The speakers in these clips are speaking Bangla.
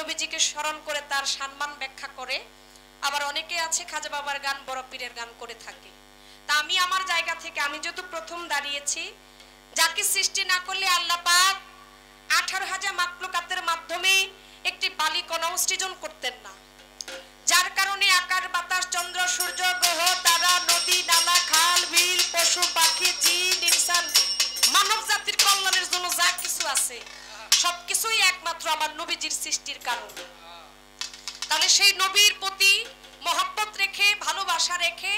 নবীজিকে স্মরণ করে তার সম্মান ব্যাখ্যা করে, আবার অনেকে আছে খাজা বাবার গান, বড় পীরের গান করে থাকে। তা আমি আমার জায়গা থেকে, আমি যেহেতু প্রথম দাঁড়িয়েছি, যাকে সৃষ্টি না করলে আল্লাহ পাক 18,000 মাখলুকাতের মাধ্যমে একটি বালিকণাও সৃজন করতেন না, যার কারণে আকাশ বাতাস চন্দ্র সূর্য গ্রহ তারা নদী নালা খাল বিল পশু পাখি জিন ইনসান মানব জাতির কল্যাণের জন্য যা কিছু আছে সবকিছুই একমাত্র আমার নবীজির সৃষ্টির কারণ। তাহলে সেই নবীর প্রতি মহব্বত রেখে ভালোবাসা রেখে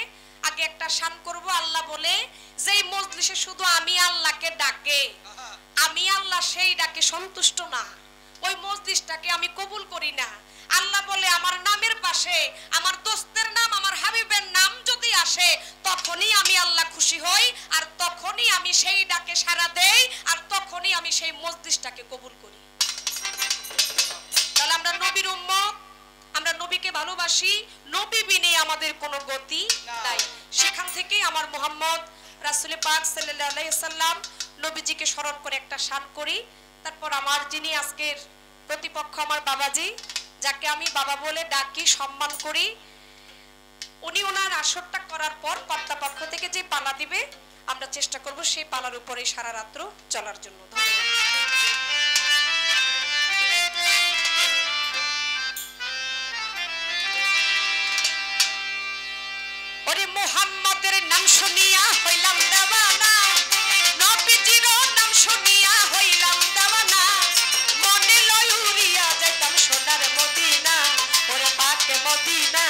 আগে একটা শান করব। আল্লাহ বলে যেই মজলিসে শুধু আমি আল্লাহকে ডাকে, আমি আল্লাহ সেই ডাকে সন্তুষ্ট না, ওই মজলিসটাকে আমি কবুল করি না। আল্লাহ বলে আমার নামের পাশে আমার দোস্তের নাম, আমার হাবিবের নাম যদি আসে তখনই আমি আল্লাহ খুশি হই, আর তখনই আমি সেই ডাকে সাড়া দেই, আর তখনই আমি সেই মজলিসটাকে কবুল করি। তাহলে আমরা নবীর উম্মত, আমরা নবীকে ভালোবাসি, নবী বিনে আমাদের কোনো গতি নাই। সেখান থেকেই আমার মুহাম্মদ রাসূল পাক সাল্লাল্লাহু আলাইহি সাল্লাম নবীজিকে স্মরণ করে একটা শান করি। তারপর আমার যিনি আজকের প্রতিপক্ষ, আমার বাবাজি, যাকে আমি বাবা বলে ডাকি, সম্মান করি, উনি ওনার আসরটা করার পর কর্তা পক্ষ থেকে যে পালা দিবে আমরা চেষ্টা করব সেই পালার উপরে সারা রাত্র চলার জন্য। ধন্যবাদ। ওরে মুহাম্মাদের নাম শুনিয়া হইলাম দেওয়ানা, নবীজির নাম শুনিয়া হইলাম দেওয়ানা, মনে লয় উড়িয়া যাইতাম সোনার মদিনা। ওরে পাকে মদিনা,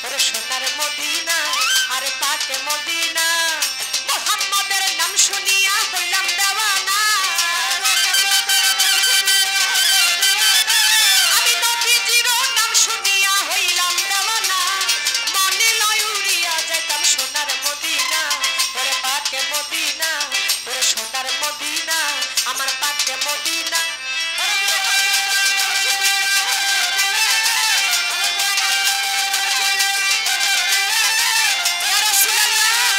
ওরে সোনার মদিনা, আরে পাকে মদিনা। মুহাম্মাদের নাম শুনিয়া হইলাম দেওয়ানা, আমি নবীজির নাম শুনিয়া হইলাম দেওয়ানা, মনে লয় উড়িয়া যাইতাম সোনার মদিনা। ওরে পাকে মদিনা, ওরে সোনার মদিনা, আমার পাকে মদিনা। ইয়া রাসূলুল্লাহ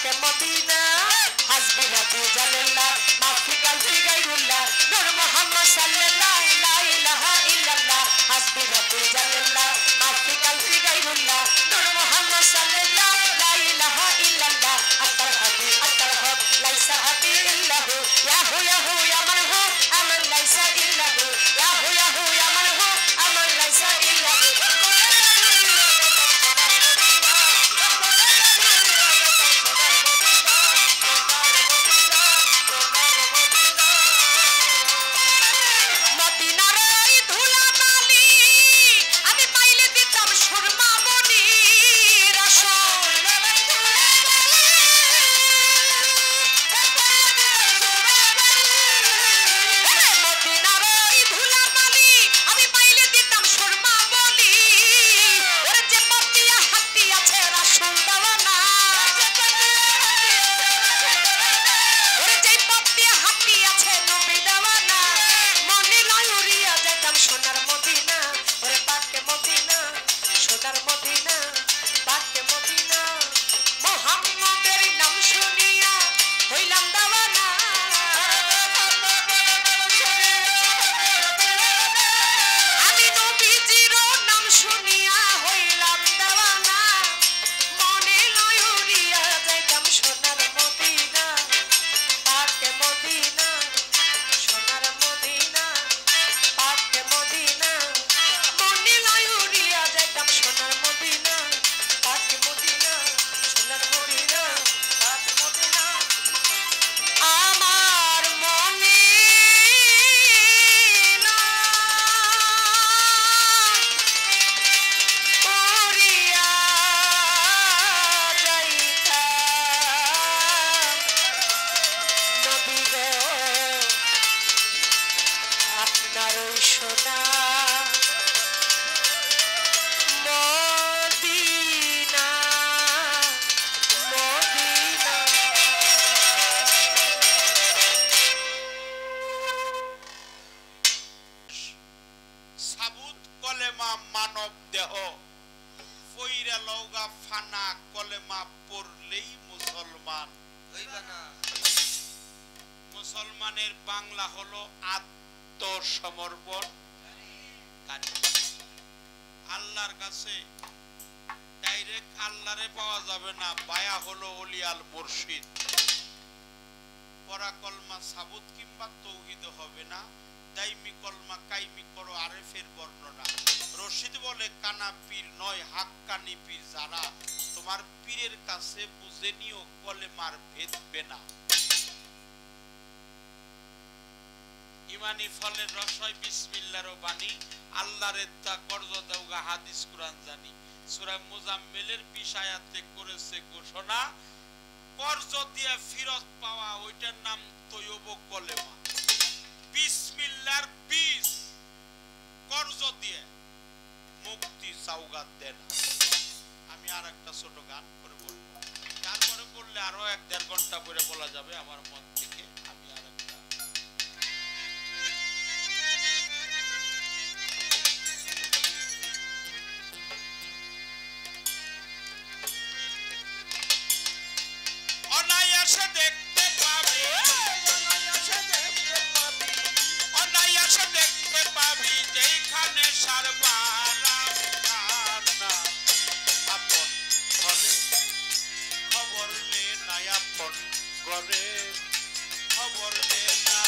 পাকে মদিনা হাসবি রাব্বি জাল্লাল্লাহ মাফি কালবি গায়রুল্লাহ নূর মুহাম্মদ সাল্লাল্লাহ লা ইলাহা ইল্লাল্লাহ হাসবি রাব্বি জাল্লাল্লাহ মাফি কালবি গায়রুল্লাহ নূর মুহাম্মদ সাল্লাল্লাহ লা ইলাহা ইল্লাল্লাহ আতাল হক লাইসা হাবি ইল্লাহু ইয়াহু ইয়াহু ইয়া মান হু আমান লাইসা ইল্লাহু ইয়াহু ইয়াহু ইয়া মান হু আমান লাইসা ইল্লাহু মুসলমানের বাংলা হলো আত্মসমর্পণ। আল্লাহর কাছে ডাইরেক্ট আল্লাহরে পাওয়া যাবে না, বায়া হলো ওলিয়াল মুর্শিদ। পরা কলমা সাবুত কিংবা তৌহিদ হবে না, দাইমি কলমা কাইমি করো আরেফের বর্ণনা। রশিদ বলে কানা পীর নয় হাক্কানি পীর, যারা তোমার পীরের কাছে বুঝে নিও কলেমার ভেদবে না। ইমানি ফলের রসয় বিসমিল্লাহর বাণী, আল্লাহর তা কর্জ দেওগা হাদিস কুরআন জানি। সূরা মুজাম্মিলের 20 আয়াতে করেছে ঘোষণা, কর্জ দিয়ে ফিরত পাওয়া ওইটার নাম তৈয়ব কলেমা। বিসমিল্লাহর বীজ কর্জ দিয়ে মুক্তি চাওগা দেন। আমি আর একটা ছোট গান করে বলবো, তারপরে বললে আরো 1-1.5 ঘন্টা পরে বলা যাবে আমার মন থেকে। আমি আর একটা অনায়াসে দেখতে পাবি, অনায়াসে দেখতে পাবি যেখানে সারবারাম খানা। আপন ঘরে খবর নে না, আপন ঘরে খবর নে না।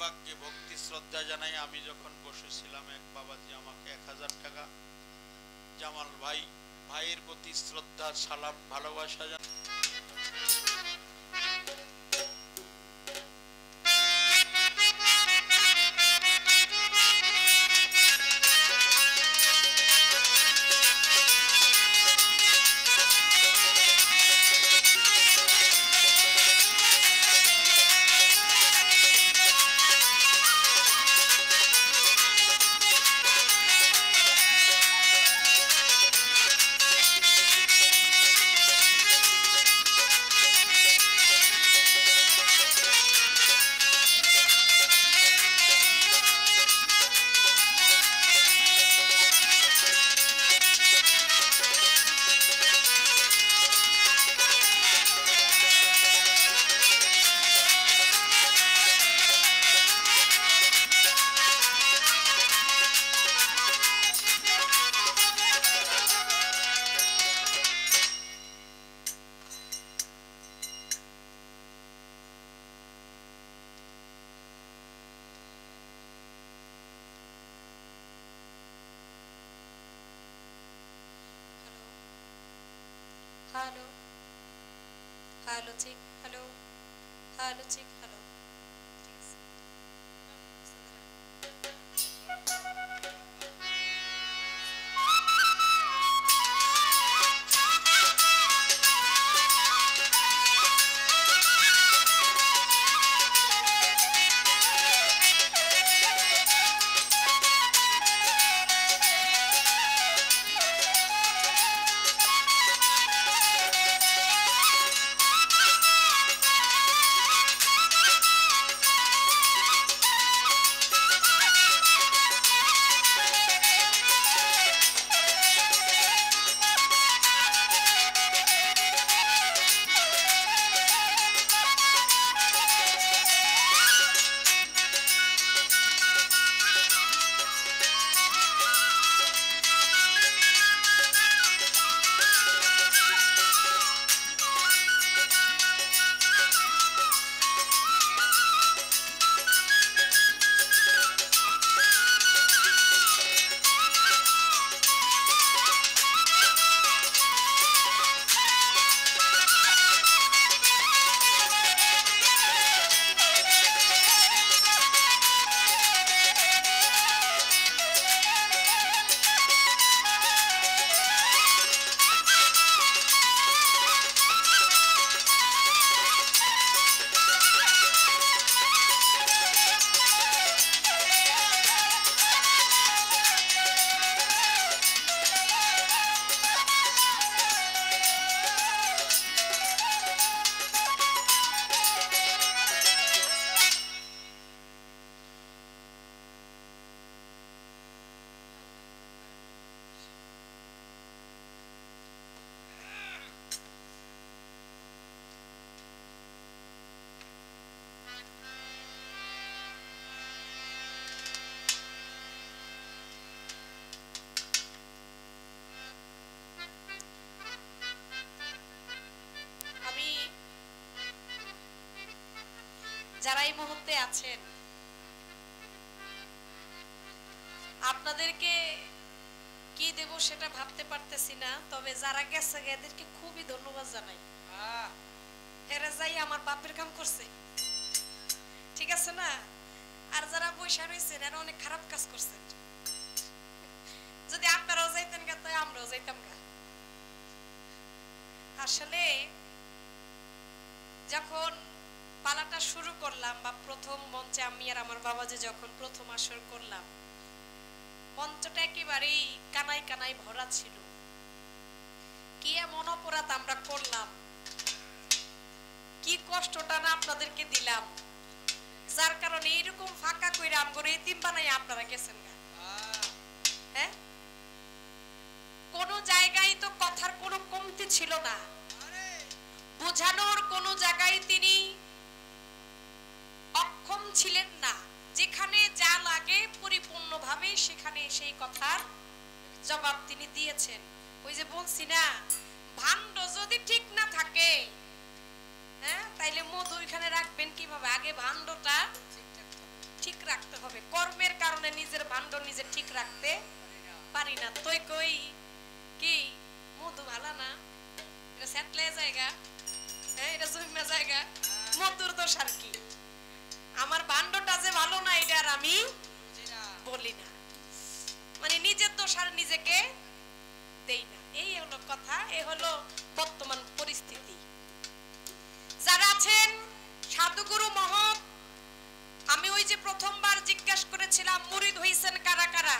বাগকে ভক্তি শ্রদ্ধা জানাই। আমি যখন বসেছিলাম এক বাবাজি আমাকে 1000 টাকা, জামাল ভাই, ভাইয়ের প্রতি শ্রদ্ধা সালাম ভালোবাসা জানাই। Hello hello check, hello hello check, hello. ঠিক আছে। যারা এই মুহূর্তে আছেন, আপনাদেরকে কি দেব সেটা ভাবতে পারতেছি না, তবে যারা গেছে এদেরকে খুবই ধন্যবাদ জানাই। হেরে যাই আমার বাপের কাম করছে, ঠিক আছে না? আর যারা বৈশা রয়েছেন এরা অনেক খারাপ কাজ করছেন। যদি আপনারাও যাইতেন গা তাই আমরাও যাইতাম গা। আসলে যখন পালাটা শুরু করলাম বা প্রথম মঞ্চে আমি আর আমার বাবা যে যখন প্রথম আসর করলাম, মঞ্চটা একেবারেই কানায় কানায় ভরা ছিল। কি এমন অপরাধ আমরা করলাম, কি কষ্টটা না আপনাদেরকে দিলাম, যার কারণে এইরকম ফাঁকা কইরা আমগরে এতিম বানাই আপনারা গেছেন গা। হ্যাঁ, কোন জায়গায় তো কথার কোনো কমতি ছিল না, বোঝানোর কোন জায়গায় তিনি অক্ষম ছিলেন না। যেখানে যা লাগে পরিপূর্ণভাবে সেখানে সেই কথার জবাব তিনি দিয়েছেন। ওই যে বলছি না, ভাণ্ড যদি ঠিক না থাকে, হ্যাঁ, তাইলে মধু ওইখানে রাখবেন কিভাবে? আগে ভাণ্ডটা কর্মের কারণে নিজের ভাণ্ড নিজে ঠিক রাখতে পারি না। তুই কই কি মধু ভালো না, এটা সেটলে জায়গা, হ্যাঁ এটা জমিয়া জায়গা, মধুর দোষ আর কি। আমার ভাণ্ডটা যে ভালো না এটা আর আমি বলি না, মানে নিজের দোষ আর নিজেকে দেই না। এই হলো কথা, এই হলো বর্তমান পরিস্থিতি। যারা আছেন সাধুগুরু মহৎ, আমি ওই যে প্রথমবার জিজ্ঞাসা করেছিলাম মুরিদ হইছেন কারা কারা,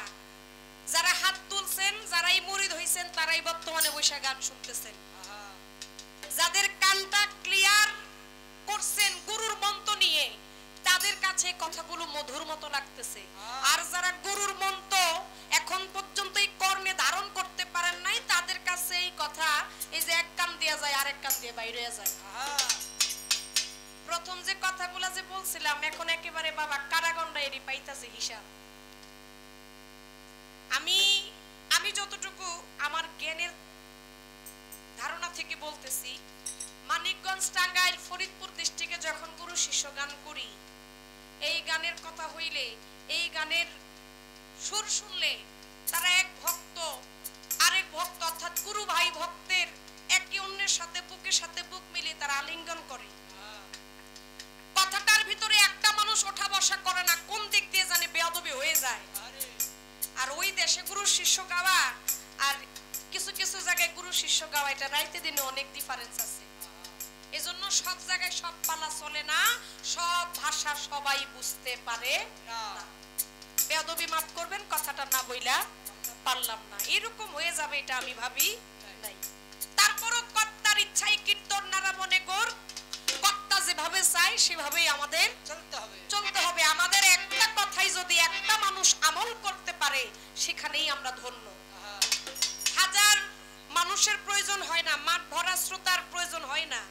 যারা হাত তুলছেন যারাই মুরিদ হইছেন তারাই বর্তমানে বৈশা গান শুনতেছেন। যাদের কানটা ক্লিয়ার করছেন গুরুর মন্ত্র নিয়ে তাদের কাছে কথাগুলো মধুর মতো লাগতেছে। আর যারা গুরুর মন্ত্র এখন পর্যন্ত এই কর্মে ধারণ করতে পারেন নাই তাদের কাছে এই কথা এই যে এক কান দিয়ে যায় আরেক কান দিয়ে বাইরে যায়। প্রথম যে কথাগুলো যে বলছিলাম এখন একেবারে বাবা কারাগন্ডা এরই পাইতাছে হিসাব। আমি যতটুকু আমার জ্ঞানের ধারণা থেকে বলতেছি, মানিকগঞ্জ, টাঙ্গাইল, ফরিদপুর ডিস্ট্রিক্টে যখন গুরু শিষ্য গান করি, এই গানের কথা হইলে, এই গানের সুর শুনলে তারা এক ভক্ত আরেক ভক্ত অর্থাৎ গুরু ভাই ভক্তের একে অন্যের সাথে বুকের সাথে বুক মিলিয়ে তারা আলিঙ্গন করে। কথাটার ভিতরে একটা মানুষ ওঠা বসা করে না, কোন দিক দিয়ে জানে বেয়াদবি হয়ে যায়। আর ওই দেশে গুরু শিষ্য গাওয়া আর কিছু কিছু জায়গায় গুরু শিষ্য গাওয়া এটা রাইতে দিনে অনেক ডিফারেন্স আছে। এজন্য সব জায়গায় সব পালা চলে না, সব ভাষা সবাই বুঝতে পারে না। বেয়াদবি মাফ করবেন, কথাটা না বইলা পারলাম না, এরকম হয়ে যাবে এটা আমি ভাবি নাই। তারপরও কর্তার ইচ্ছায় কীর্তন নারা মনে কর, কর্তা যেভাবে চাই সেভাবেই আমাদের চলতে হবে। আমাদের একটা কথাই যদি একটা মানুষ আমল করতে পারে সেখানেই আমরা ধন্য। হাজার মানুষের প্রয়োজন হয় না, মাঠ ভরা শ্রোতার প্রয়োজন হয় না,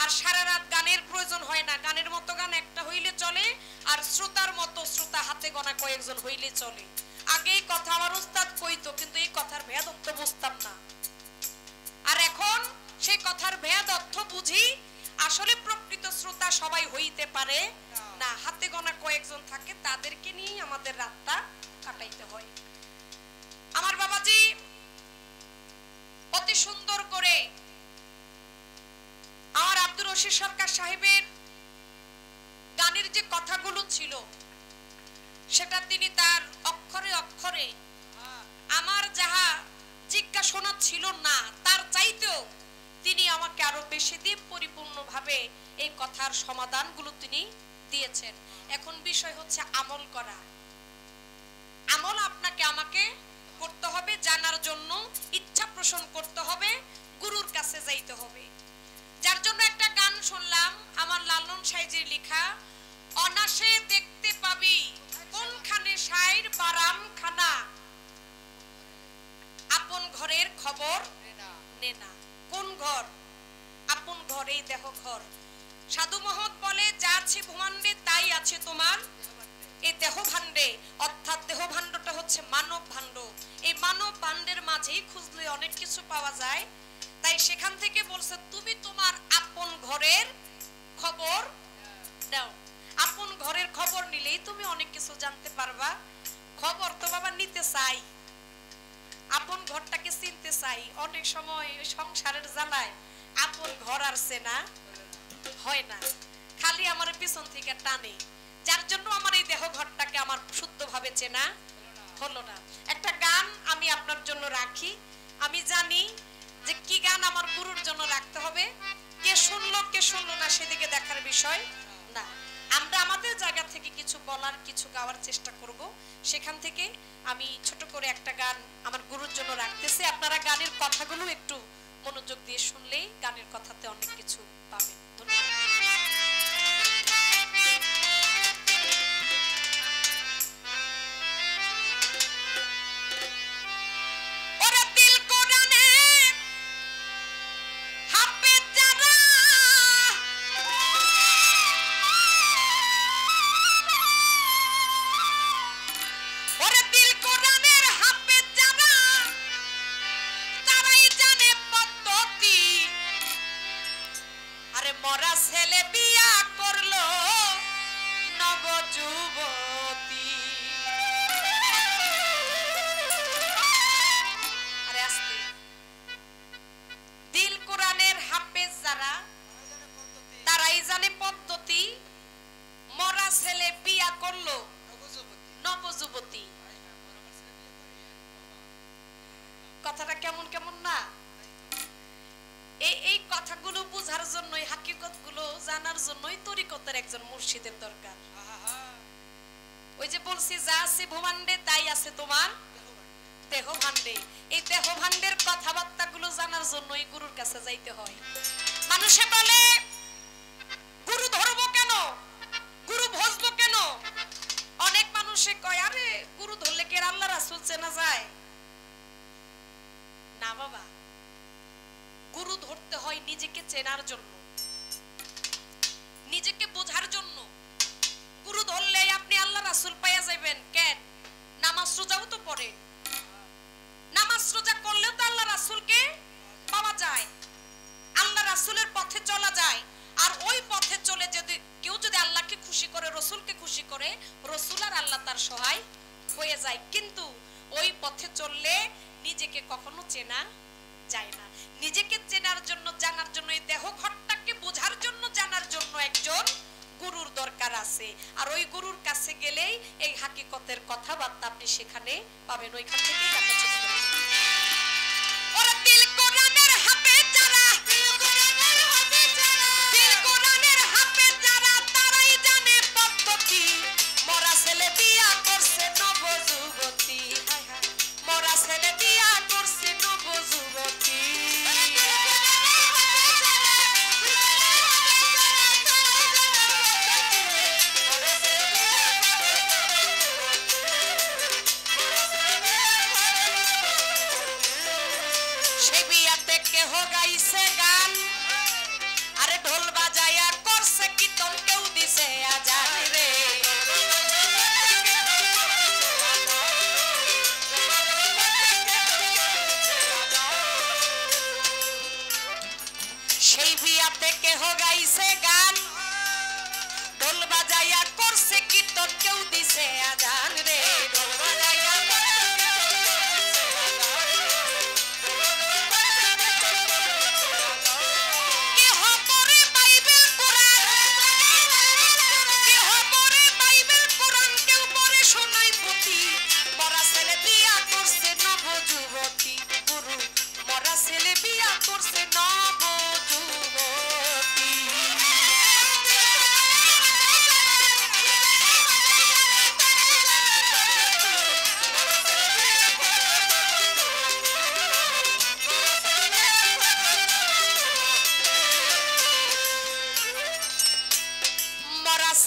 আর সারা রাত গানের প্রয়োজন হয় না। গানের মতো গান একটা হইলে চলে, আর শ্রোতার মতো শ্রোতা হাতে গোনা কয়েকজন হইলে চলে। আগে এই কথা আমার উস্তাদ কইতো, কিন্তু এই কথার ভেদ অর্থ বুঝতাম না। আর এখন সেই কথার ভেদ অর্থ বুঝি। আসলে প্রকৃত শ্রোতা সবাই হইতে পারে না, হাতে গোনা কয়েকজন থাকে, তাদেরকে নিয়ে আমাদের রাতটা কাটাইতে হয়। আমার বাবাজি অতি সুন্দর করে আমার আব্দুর রশিদ সরকার সাহেবের গানের যে কথাগুলো ছিল সেটা তিনি তার অক্ষরে অক্ষরে আমার যাহা জিজ্ঞাসা ছিল না তার চাইতেও তিনি আমাকে আরো বেশি দিয়ে পরিপূর্ণভাবে এই কথার সমাধানগুলো তিনি দিয়েছেন। এখন বিষয় হচ্ছে আমল করা। আমল আপনাকে আমাকে করতে হবে, জানার জন্য ইচ্ছা পোষণ করতে হবে, গুরুর কাছে যাইতে হবে। যার জন্য একটা গান শুনলাম আমার লালন সাইজির লেখা, অনাসে দেখতে পাবি কোনখানে সাইর বারাম খানা, আপন ঘরের খবর নে না। কোন ঘর? আপন ঘর, এই দেহ ঘর। সাধু মহৎ বলে যা আছে ভূমান্ডে তাই আছে তোমার এই দেহ ভাণ্ডে, অর্থাৎ দেহ ভাণ্ডটা হচ্ছে মানব ভাণ্ড। এই মানব ভাণ্ডের মাঝেই খুঁজলে অনেক কিছু পাওয়া যায়। তাই সেখান থেকে বলছে তুমি তোমার আপন ঘরের খবর দাও। আপন ঘরের খবর নিলেই তুমি অনেক কিছু জানতে পারবা। খবর তো বাবা নিতে চাই, আপন ঘরটাকে চিনতে চাই। অনেক সময় সংসারের জ্বালায় আপন ঘর আর চেনা হয় না, খালি আমার পিছন থেকে টানে। যার জন্য আমার এই দেহ ঘরটাকে আমার শুদ্ধভাবে চেনা হলো না। একটা গান আমি আপনার জন্য রাখি, আমি জানি যে কি গান আমার গুরুর জন্য রাখতে হবে। কে শুনলো না সেদিকে দেখার বিষয় না। আমরা আমাদের জায়গা থেকে কিছু বলার কিছু গাওয়ার চেষ্টা করব। সেখান থেকে আমি ছোট করে একটা গান আমার গুরুর জন্য রাখতেছি। আপনারা গানের কথাগুলো একটু মনোযোগ দিয়ে শুনলেই গানের কথাতে অনেক কিছু পাবেন। ধন্যবাদ। মরা যুবতী। কথাটা কেমন কেমন না? এই কথাগুলো বোঝার জন্যই, হাকিকতগুলো জানার জন্যই তরিকতের একজন মুর্শিদের দরকার। ওই যে বলছি যা আছে ভূমান্ডে তাই আছে তোমার দেহ ভান্ডে। এই দেহ ভান্ডের কথাবার্তাগুলো জানার জন্যই গুরুর কাছে যাইতে হয়। মানুষে বলে গুরু ধরবো কেন, গুরু ভজবো কেন? অনেক মানুষে কয় আরে গুরু ধরলে কি আল্লাহ রাসূল চেনা যায়? না বাবা, গুরু ধরতে হয় নিজেকে চেনার জন্য, নিজেকে বোঝার জন্য। গুরু ধরলে আপনি আল্লাহ রাসূল পাইয়া যাবেন কেন? নামাজ রোজাও তো পড়ে, নামাজ রোজা করলেও তো আল্লাহ রাসূলকে পাওয়া যায়, আল্লাহ রাসূলের পথে চলা যায়। আর ওই পথে চলে যদি কেউ যদি আল্লাহকে খুশি করে, রসুলকে খুশি করে, রসুল আর আল্লাহ তার সহায় হয়ে যায়। কিন্তু ওই পথে চললে নিজেকে কখনো চেনা যায় না। নিজেকে চেনার জন্য, জানার জন্য, এই দেহ ঘরটাকে বোঝার জন্য, জানার জন্য একজন গুরুর দরকার আছে। আর ওই গুরুর কাছে গেলেই এই হাকিকতের কথাবার্তা আপনি সেখানে পাবেন। ওইখান থেকেই দেখা ছোট করে ওরা দিল কোরআনের হাফেজ যারা, দিল কোরআনের হাফেজ যারা, তারাই জানে পদ্ধতি। মরা ছেলে বিয়া করছে নব যুবতী, মরা ছেলে বিয়া করছে নব যুবতী। সেই বিয়াতে কেহ গাইছে গান, আরে ঢোল বাজায়া করছে কীর্তন, কেউ দিছে আজান রে। সেই বিয়াতে কেহ গাইছে গান, ঢোল বাজায়া করছে কীর্তন, কেউ দিছে আজান রে। ঢোল বাজায়া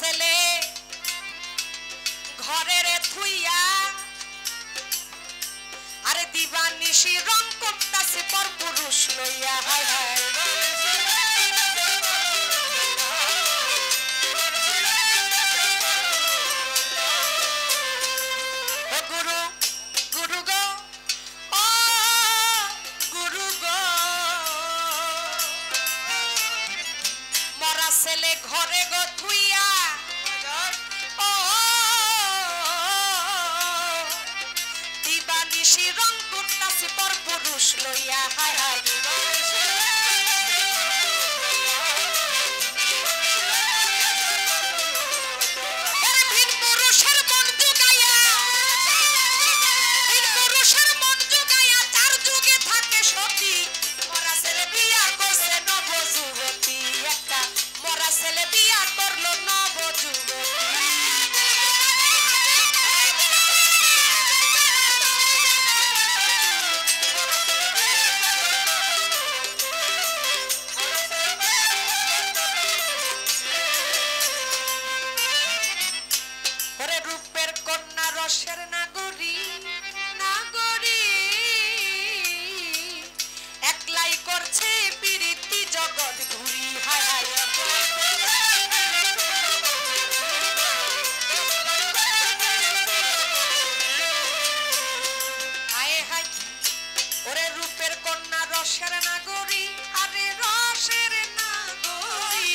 ছেলে ঘরের থুইয়া, আরে দিবানিশি রং করতাছে পর পুরুষ লইয়া। হায় হায় ও গুরু, গুরু গো, ও গুরু গো, মরা ছেলে ঘরে গো থুইয়া, ও দিবানিশি রং করতাছে পর পুরুষ লইয়া। হায় হায় ভিন পুরুষের মন জুগাইয়া, ভিন পুরুষের মন জুগাইয়া, চার যুগে থাকে সতী। মরা ছেলে বিয়া করছে নব যুবতী, একটা মরা ছেলে বিয়া করলো নব যুবতী। রূপের কন্যা রসের নাগরী, নাগরী একলাই করছে প্রীতি জগৎ ঘুরি। হায় হায় হায় হায় ওরে রূপের কন্যা রসের নাগরী, আরে রসের নাগরী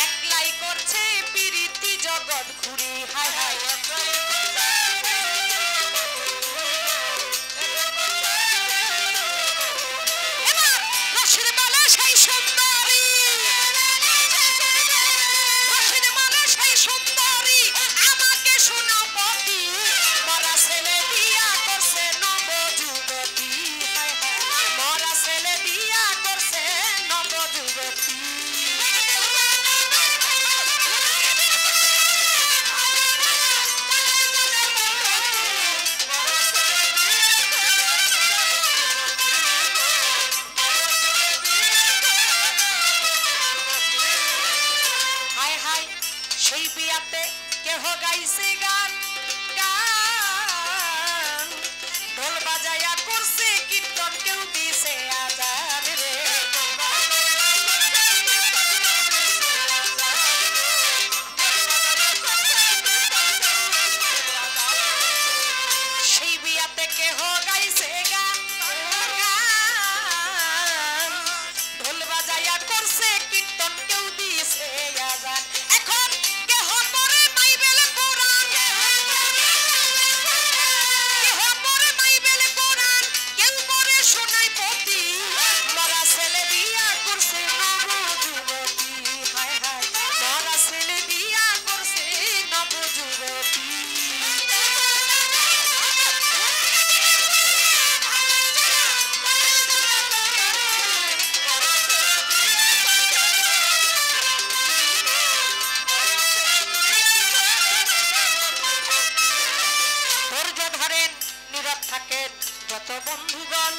একলাই করছে প্রীতি জগৎ ঘুরি। হায় হায় এবার রসের বেলা সেই সব কেহ গাইছে গান গান ঢোল বাজায়া করছে কীর্তন কেউ দিছে আজান রে সেই বিয়াতে কেহ গাইছে গান গান ঢোল বাজায়া করছে কীর্তন কেউ দিছে আজান এখন কেহ পড়ে বাইবেল কোরআন কেহ পড়ে বাইবেল কোরআন কেউ পড়ে শোনায় পতি মরা ছেলে বিয়া করছে নব যুবতী হায় হায় মরা ছেলে বিয়া করছে নব যুবতী থাকেন যত বন্ধুগণ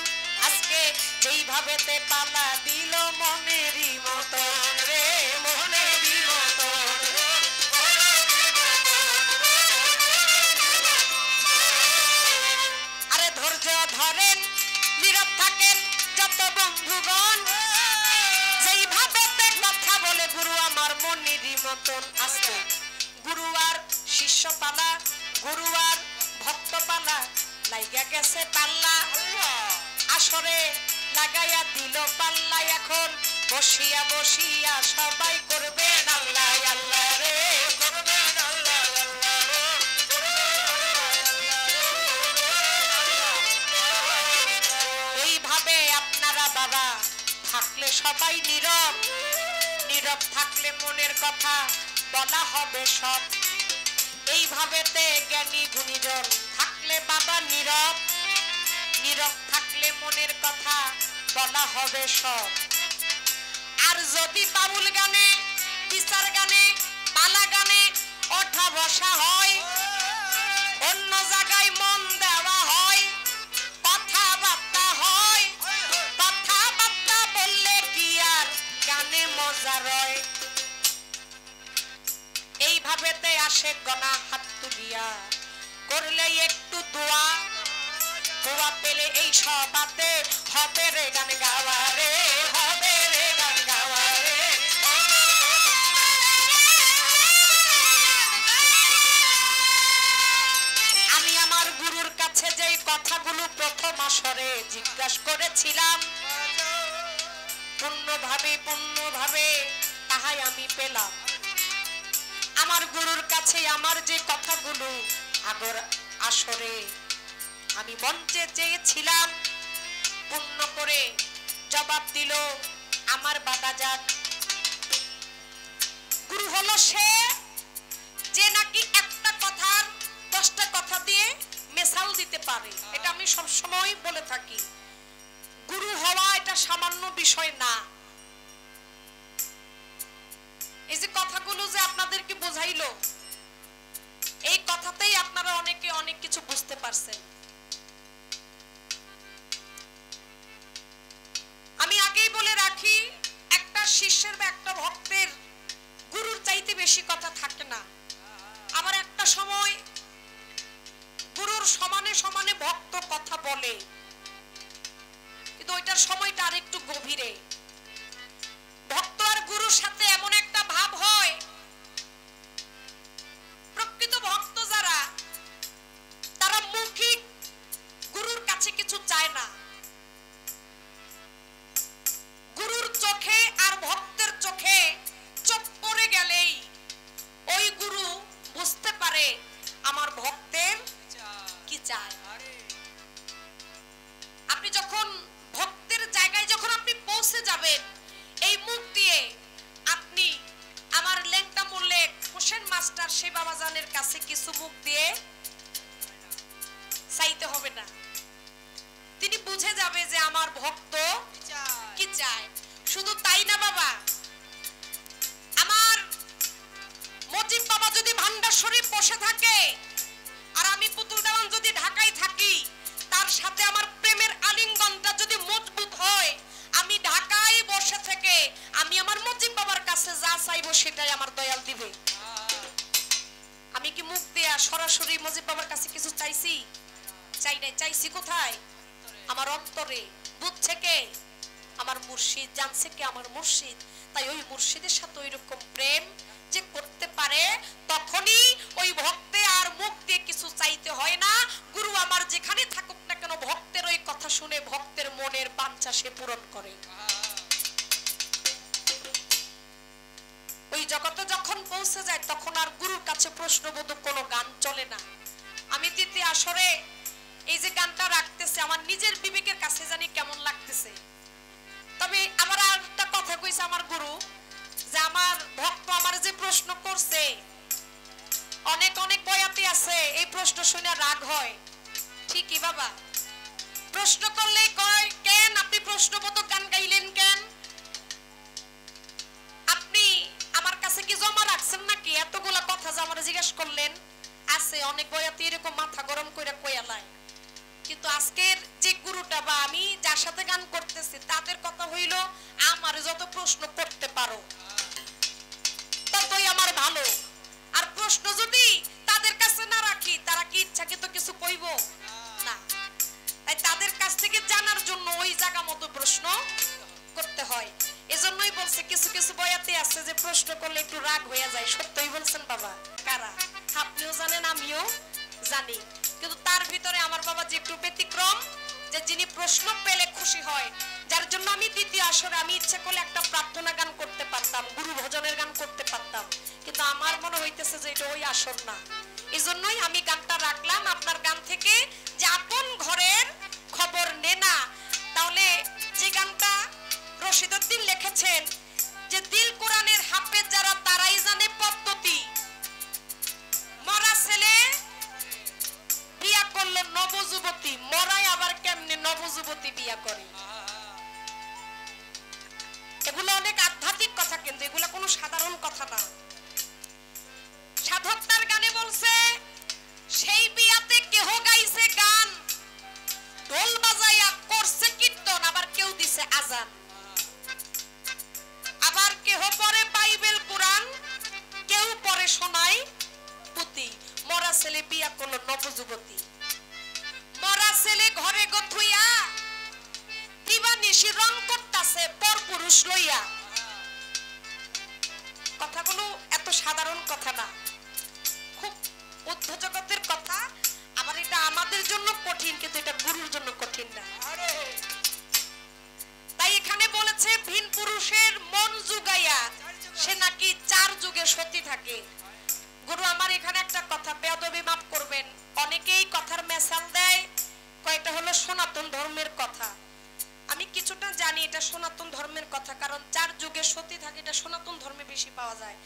আজকে যেইভাবেতে পালা দিল মনেরই মতন রে মনেরই মতন আরে ধৈর্য ধরেন নীরব থাকেন যত বন্ধুগণ যেইভাবেতে কথা বলে গুরু আমার মনেরই মতন আজকে গুরু আর শিষ্য পালা গুরু আর ভক্ত পালা লাইগা গেছে পাল্লা আসরে লাগাইয়া দিল পাল্লা এখন বসিয়া বসিয়া সবাই করবেন আল্লাহ আল্লাহ রে করবেন আল্লাহ আল্লাহ এইভাবে আপনারা বাবা থাকলে সবাই নীরব নীরব থাকলে মনের কথা বলা হবে সব এইভাবেতে জ্ঞানী গুণীজন থাকলে বাবা নীরব নীরব থাকলে মনের কথা বলা হবে সব আর যদি বাউল গানে বিচার গানে পালা গানে ওঠা বসা হয় অন্য জায়গায় মন দেওয়া হয় কথাবার্তা হয় কথাবার্তা বললে কি আর গানে মজা রয় এইভাবেতে আসে গনা হাত তুলিয়া করলে একটু দোয়া দোয়া পেলে এই সবাতে হবে রে গান গাওয়া রে হবে রে গান গাওয়া রে আমি আমার গুরুর কাছে যেই কথাগুলো প্রথম আসরে জিজ্ঞাসা করেছিলাম পূর্ণভাবে তাহাই আমি পেলাম আমার গুরুর কাছে আমার যে কথাগুলো আগর আসরে আমি মঞ্চে চেয়েছিলাম পূর্ণ করে জবাব দিল আমার বাবাজান গুরু হলো সে যে নাকি একটা কথার 10টা কথা দিয়ে মেসাল দিতে পারে এটা আমি সব সময় বলে থাকি গুরু হওয়া এটা সামান্য বিষয় না এই যে কথাগুলো যে আপনাদেরকে বোঝাইলো এই কথাতেই আপনারা অনেকে অনেক কিছু বুঝতে পারছেন আমি আগেই বলে রাখি একটা শিষ্যের বা একটা ভক্তের গুরুর চাইতে বেশি কথা থাকে না আবার একটা সময় গুরুর সমানে সমানে ভক্ত কথা বলে কিন্তু ওইটার সময়টা আরেকটু গভীরে ভক্ত আর গুরুর সাথে এমন একটা ভাব হয় প্রকৃত ভক্ত যারা তারা মৌখিক গুরুর কাছে কিছু চায় না গুরুর চোখে আর ভক্তের চোখে চোখ পড়ে গেলেই ওই গুরু বুঝতে পারে আমার ভক্তের কি চায় আপনি যখন ভক্তের জায়গায় যখন আপনি পৌঁছে যাবেন এই মুখ দিয়ে আপনি আমার লেংটা মূল্যে হোসেন মাস্টার সেই বাবাজানের কাছে কিছু মুখ দিয়ে চাইতে হবে না তিনি বুঝে যাবে যে আমার ভক্ত কি চায় শুধু তাই না বাবা আমার মজিব বাবা যদি ভান্ডার শরীফ বসে থাকে আর আমি পুতুল দেওয়ান যদি ঢাকায় থাকি তার সাথে আমার প্রেমের আলিঙ্গনটা যদি মজবুত হয় আমি ঢাকায় বসে থেকে আমি আমার মজিব বাবার কাছে যা চাইবো সেটাই আমার দয়াল দিবে আমি কি সরাসরি মুজিব বাবার কাছে কিছু চাইছি? চাই নাই। চাইছি কোথায়? আমার অন্তরে। বুঝছে কে? আমার মুর্শিদ। জানছে কে? আমার মুর্শিদ। তাই ওই মুর্শিদের সাথে ওই রকম প্রেম যে করতে পারে, তখনই ওই ভক্তে আর মুখ দিয়ে কিছু চাইতে হয় না। গুরু আমার যেখানে থাকুক না কেন, ভক্তের ওই কথা শুনে ভক্তের মনের বাঞ্ছা সে পূরণ করে। ওই জগতে যখন পৌঁছে যায় তখন আর গুরুর কাছে প্রশ্নবোধক কোনো গান চলে না। আমি দ্বিতীয় আসরে এই যে গানটা রাখতেছে, আমার নিজের বিবেকের কাছে জানি কেমন লাগতেছে। তবে আমার আর একটা কথা কইছে আমার গুরু, যে আমার ভক্ত আমার যে প্রশ্ন করছে, অনেক অনেক বয়াতি আছে এই প্রশ্ন শুনে রাগ হয়। ঠিকই বাবা, প্রশ্ন করলেই কয় কেন আপনি প্রশ্নবোধক গান গাইলেন কেন? আপনি আমার কাছে কি জমা রাখছেন নাকি? এতগুলা কথা যে আমার জিজ্ঞেস করলেন। আছে অনেক বয়াতি এরকম মাথা গরম করে কইয়ালায়। কিন্তু আজকের যে গুরুটা বা আমি যার সাথে গান করতেছি, তাদের কথা হইল আমার যত প্রশ্ন করতে পারো ততই আমার ভালো। আর প্রশ্ন যদি তাদের কাছে না রাখি, তারা কি ইচ্ছাকৃত কিছু কইব না। তাই তাদের কাছ থেকে জানার জন্য ওই জায়গা মতো প্রশ্ন করতে হয়। এজন্যই বলছে কিছু কিছু বয়াতে আছে যে প্রশ্ন করলে একটু রাগ হয়ে যায়। সত্যই বলছেন বাবা। কারা? আপনিও জানেন, আমিও জানি। কিন্তু তার ভিতরে আমার বাবা যে একটু ব্যতিক্রম, যে যিনি প্রশ্ন পেলে খুশি হয়, যার জন্য আমি দ্বিতীয় আসরে আমি ইচ্ছে করলে একটা প্রার্থনা গান করতে পারতাম, গুরু ভজনের গান করতে পারতাম, কিন্তু আমার মনে হইতেছে যে এটা ওই আসর না। এজন্যই আমি গানটা রাখলাম আপনার গান থেকে, যে আপন ঘরের খবর নে না। তাহলে যে গানটা রশিদউদ্দিন লিখেছেন, যে দিল কোরআনের হাফেজ যারা তারাই জানে পদ্ধতি, মরা ছেলে বিয়া করলো নবযুবতী, মরাই আবার কেমনে নবযুবতী বিয়া করে। এগুলো অনেক আধ্যাত্মিক কথা, কিন্তু এগুলো কোনো সাধারণ কথা না। সাধক তার গানে বলছে, সেই বিয়াতে কেহ গাইছে গান, ঢোল বাজাইয়া করছে কীর্তন, আবার কেউ দিছে আজান, আবার কেহ পড়ে বাইবেল কোরআন, কেউ পড়ে শোনায় পুঁথি। মরা ছেলে বিয়া করলো নবযুবতী, মরা ছেলে ঘরে গথুইয়া দিবানিশি রং করতাছে পর পুরুষ লইয়া। কথাগুলো এত সাধারণ কথা না, খুব ঊর্ধ্ব জগতের কথা। আবার এটা আমাদের জন্য কঠিন, কিন্তু এটা গুরুর জন্য কঠিন না। তাই এখানে বলেছে ভিন পুরুষের মন জুগাইয়া সে নাকি 4 যুগে সতী থাকে। গুরু আমার এখানে একটা কথা, বেয়াদবি মাফ করবেন, অনেকেই কথার মেসাল দেয়, কয়টা হলো সনাতন ধর্মের কথা। আমি কিছুটা জানি এটা সনাতন ধর্মের কথা, কারণ 4 যুগে সতী থাকে, এটা সনাতন ধর্মে বেশি পাওয়া যায়।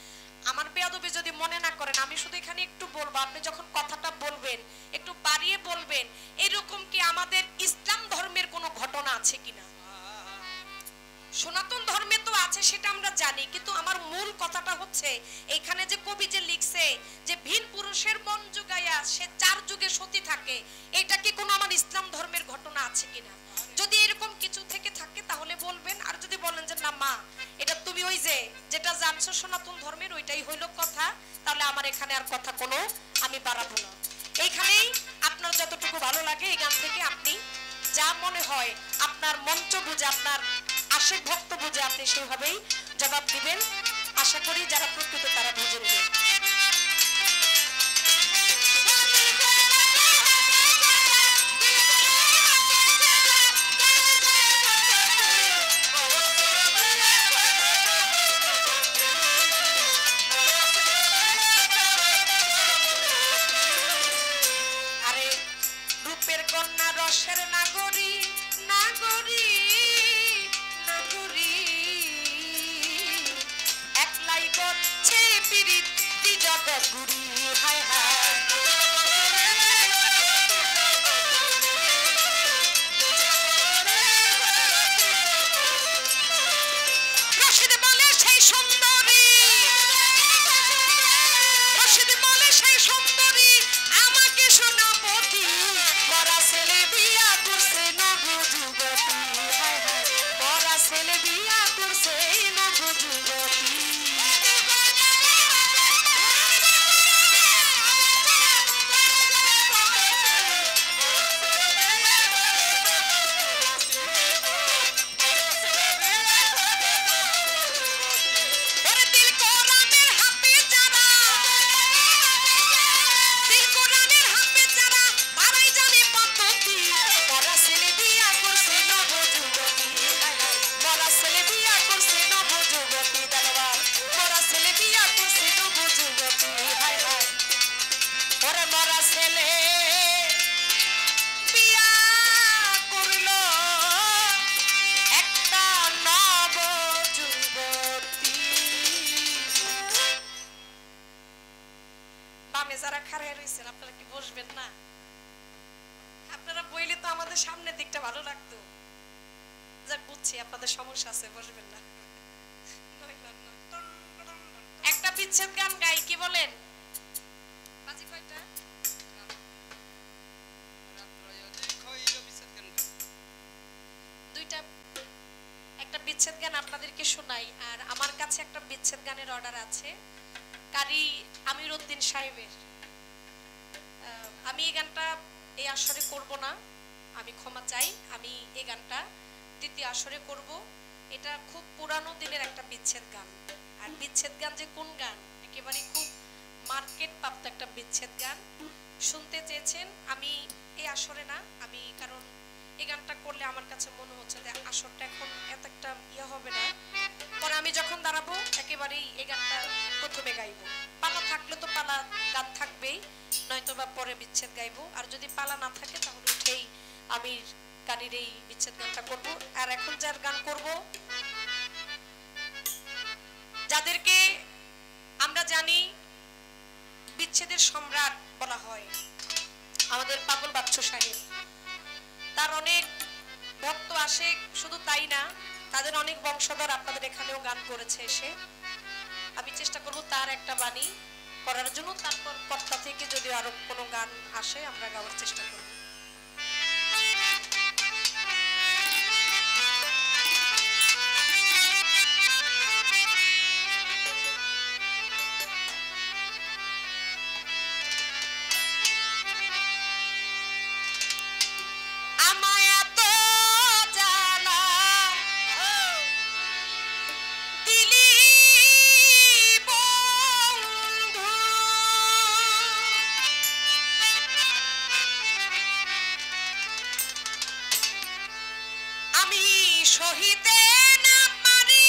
আমার বেয়াদবি যদি মনে না করেন, আমি শুধু এখানে একটু বলবো, আপনি যখন কথাটা বলবেন একটু বাড়িয়ে বলবেন, এরকম কি আমাদের ইসলাম ধর্মের কোনো ঘটনা আছে কিনা। সনাতন ধর্মে তো আছে, সেটা আমরা জানি, কিন্তু আমার মূল কথাটা হচ্ছে এখানে যে কবি যে লিখছে যে ভিন পুরুষের মন জুগাইয়া সে 4 যুগে সতী থাকে, এটা কি কোনো আমার ইসলাম ধর্মের ঘটনা আছে কিনা। যদি এরকম কিছু থেকে থাকে তাহলে বলবেন, আর যদি বলেন যে না মা এটা তুমি ওই যে যেটা জানছো সনাতন ধর্মের ওইটাই হইল কথা, তাহলে আমার এখানে আর কথা কোনো আমি বাড়াবো না। এইখানেই আপনার যতটুকু ভালো লাগে এই গান থেকে আপনি যা মনে হয় আপনার মঞ্চ বুঝে, আপনার আশিক ভক্ত বুঝে আপনি সেভাবেই জবাব দিবেন। আশা করি যারা প্রকৃত তারা বুঝে নেবেন। আরে রূপের কন্যা রসের নাগরী, নাগরী নাগরী, একলাই করছে পিরিতি জগৎ গুরি। হায় হায় রশিদ বলে সেই সুন্দরী, রশিদ বলে সেই সুন্দরী আমাকে সোনাপতি, মরা ছেলে বিয়া করছে নবযুবতী। হায় হায় মরা ছেলে বিয়া করছে নবযুবতী। ছেলে বিয়া করলো একটা নব যুবতী। বামে যারা খাড়ায় রয়েছেন আপনারা কি বসবেন না? আপনারা বইলে তো আমাদের সামনের দিকটা ভালো লাগতো। যাক বুঝছি আপনাদের সমস্যা আছে, বসবেন না। একটা বিচ্ছেদ গান গাই, কি বলেন? বাজি কয়টা? দুইটা। একটা বিচ্ছেদ গান আপনাদেরকে শোনাই, আর আমার কাছে একটা বিচ্ছেদ গানের অর্ডার আছে কারি আমির উদ্দিন সাহেবের। আমি এই গানটা এই আসরে করব না, আমি ক্ষমা চাই। আমি এই গানটা দ্বিতীয় আসরে করব। এটা খুব পুরানো দিনের একটা বিচ্ছেদ গান। আর বিচ্ছেদ গান যে কোন গান, একেবারে খুব মার্কেট প্রাপ্ত একটা বিচ্ছেদ গান শুনতে চেয়েছেন। আমি এই আসরে না, আমি কারণ এই গানটা করলে আমার কাছে মনে হচ্ছে যে আসরটা এখন এত একটা ইয়ে হবে না। পরে আমি যখন দাঁড়াবো একেবারেই এই গানটা প্রথমে গাইবো। পালা থাকলে তো পালা গান থাকবেই, নয়তো বা পরে বিচ্ছেদ গাইবো। আর যদি পালা না থাকে তাহলে উঠেই আমি গানের এই বিচ্ছেদ গানটা করব। আর এখন যার গান করব, যাদেরকে আমরা জানি বিচ্ছেদের সম্রাট বলা হয়, আমাদের পাগল বাচ্চু সাহেব, তার অনেক ভক্ত আসে, শুধু তাই না তাদের অনেক বংশধর আপনাদের এখানেও গান করেছে এসে। আমি চেষ্টা করব তার একটা বাণী করার জন্য, তারপর কর্তা থেকে যদি আরো কোনো গান আসে আমরা গাওয়ার চেষ্টা করব। সহিতে না পারি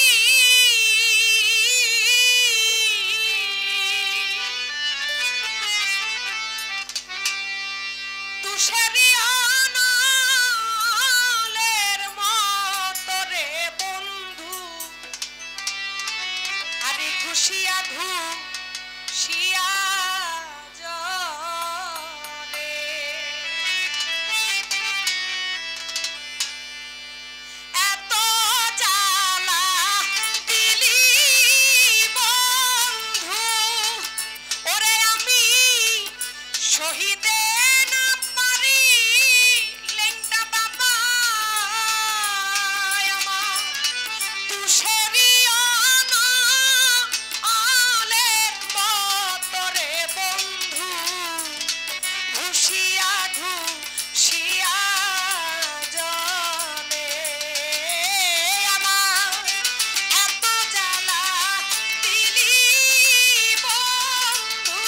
তুষারি অনলের মতো রে বন্ধু, আরে ঘুষিয়া ঘুষিয়া শহীদে না পারি লেংটা বাবা আমার তুষারি অনলের মতো রে বন্ধু, ঘুষিয়া ঘুষিয়া জলে আমার এত জ্বালা দিলি বন্ধু।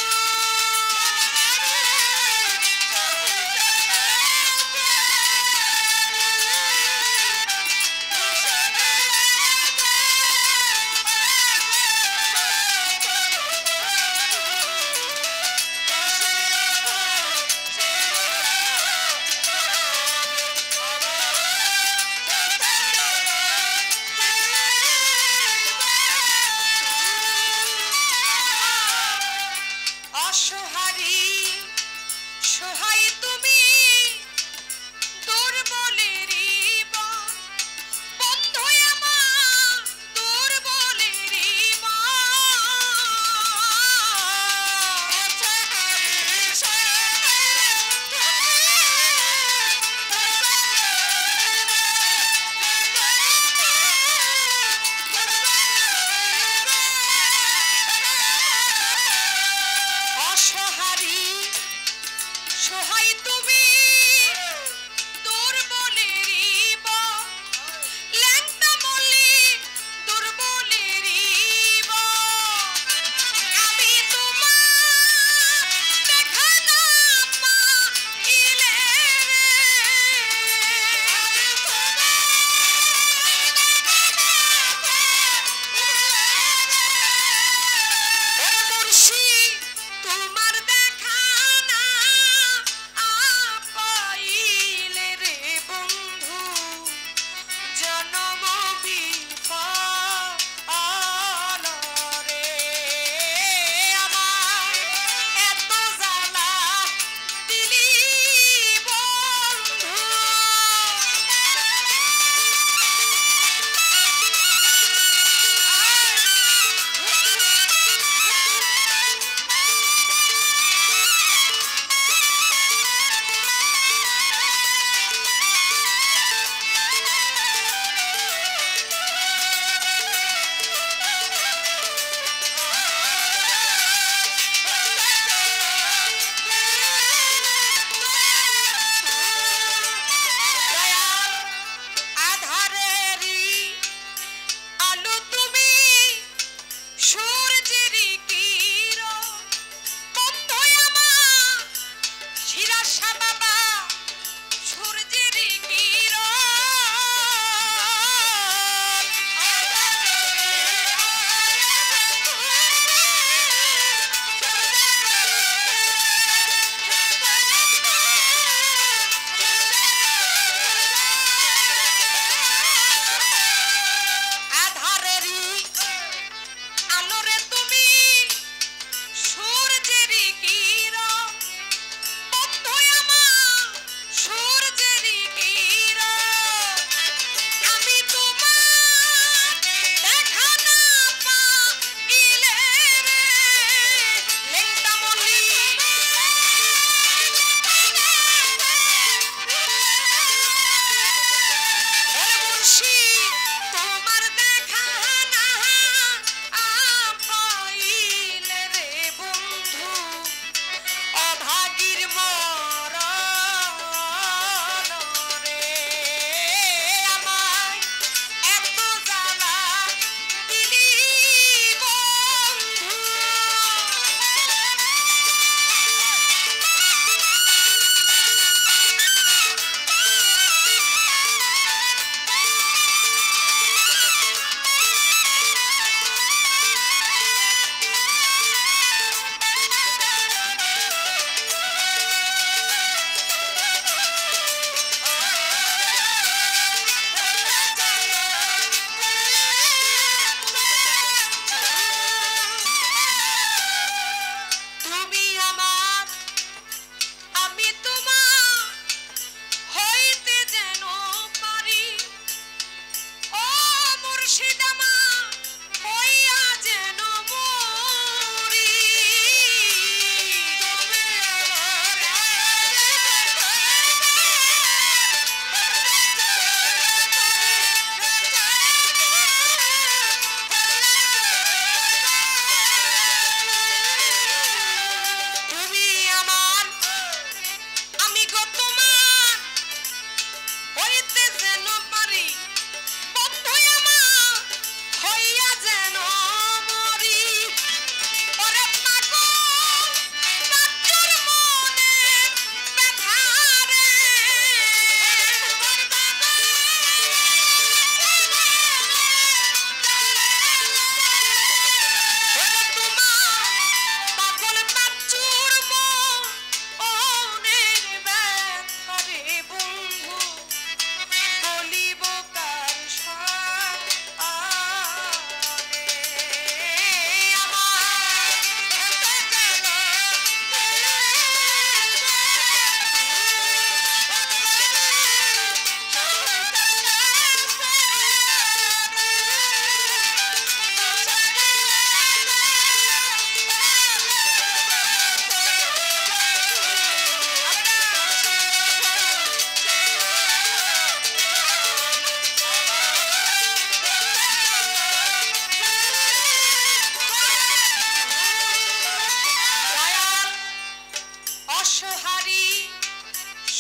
অসহারি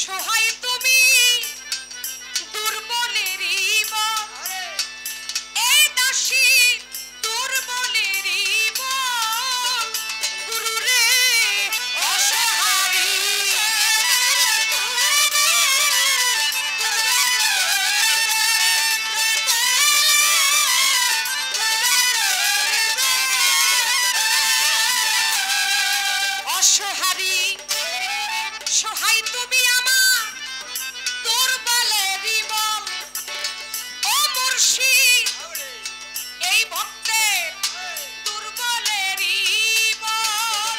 সহায় তুমি দুর্বলেরই বল, এই দাসী দুর্বলেরই বল, গুরুরে অসহারি অসহারি সহায় তুমি আমার দুর্বলেরই বল, ও মুর্শিদ এই ভক্তের দুর্বলেরই বল,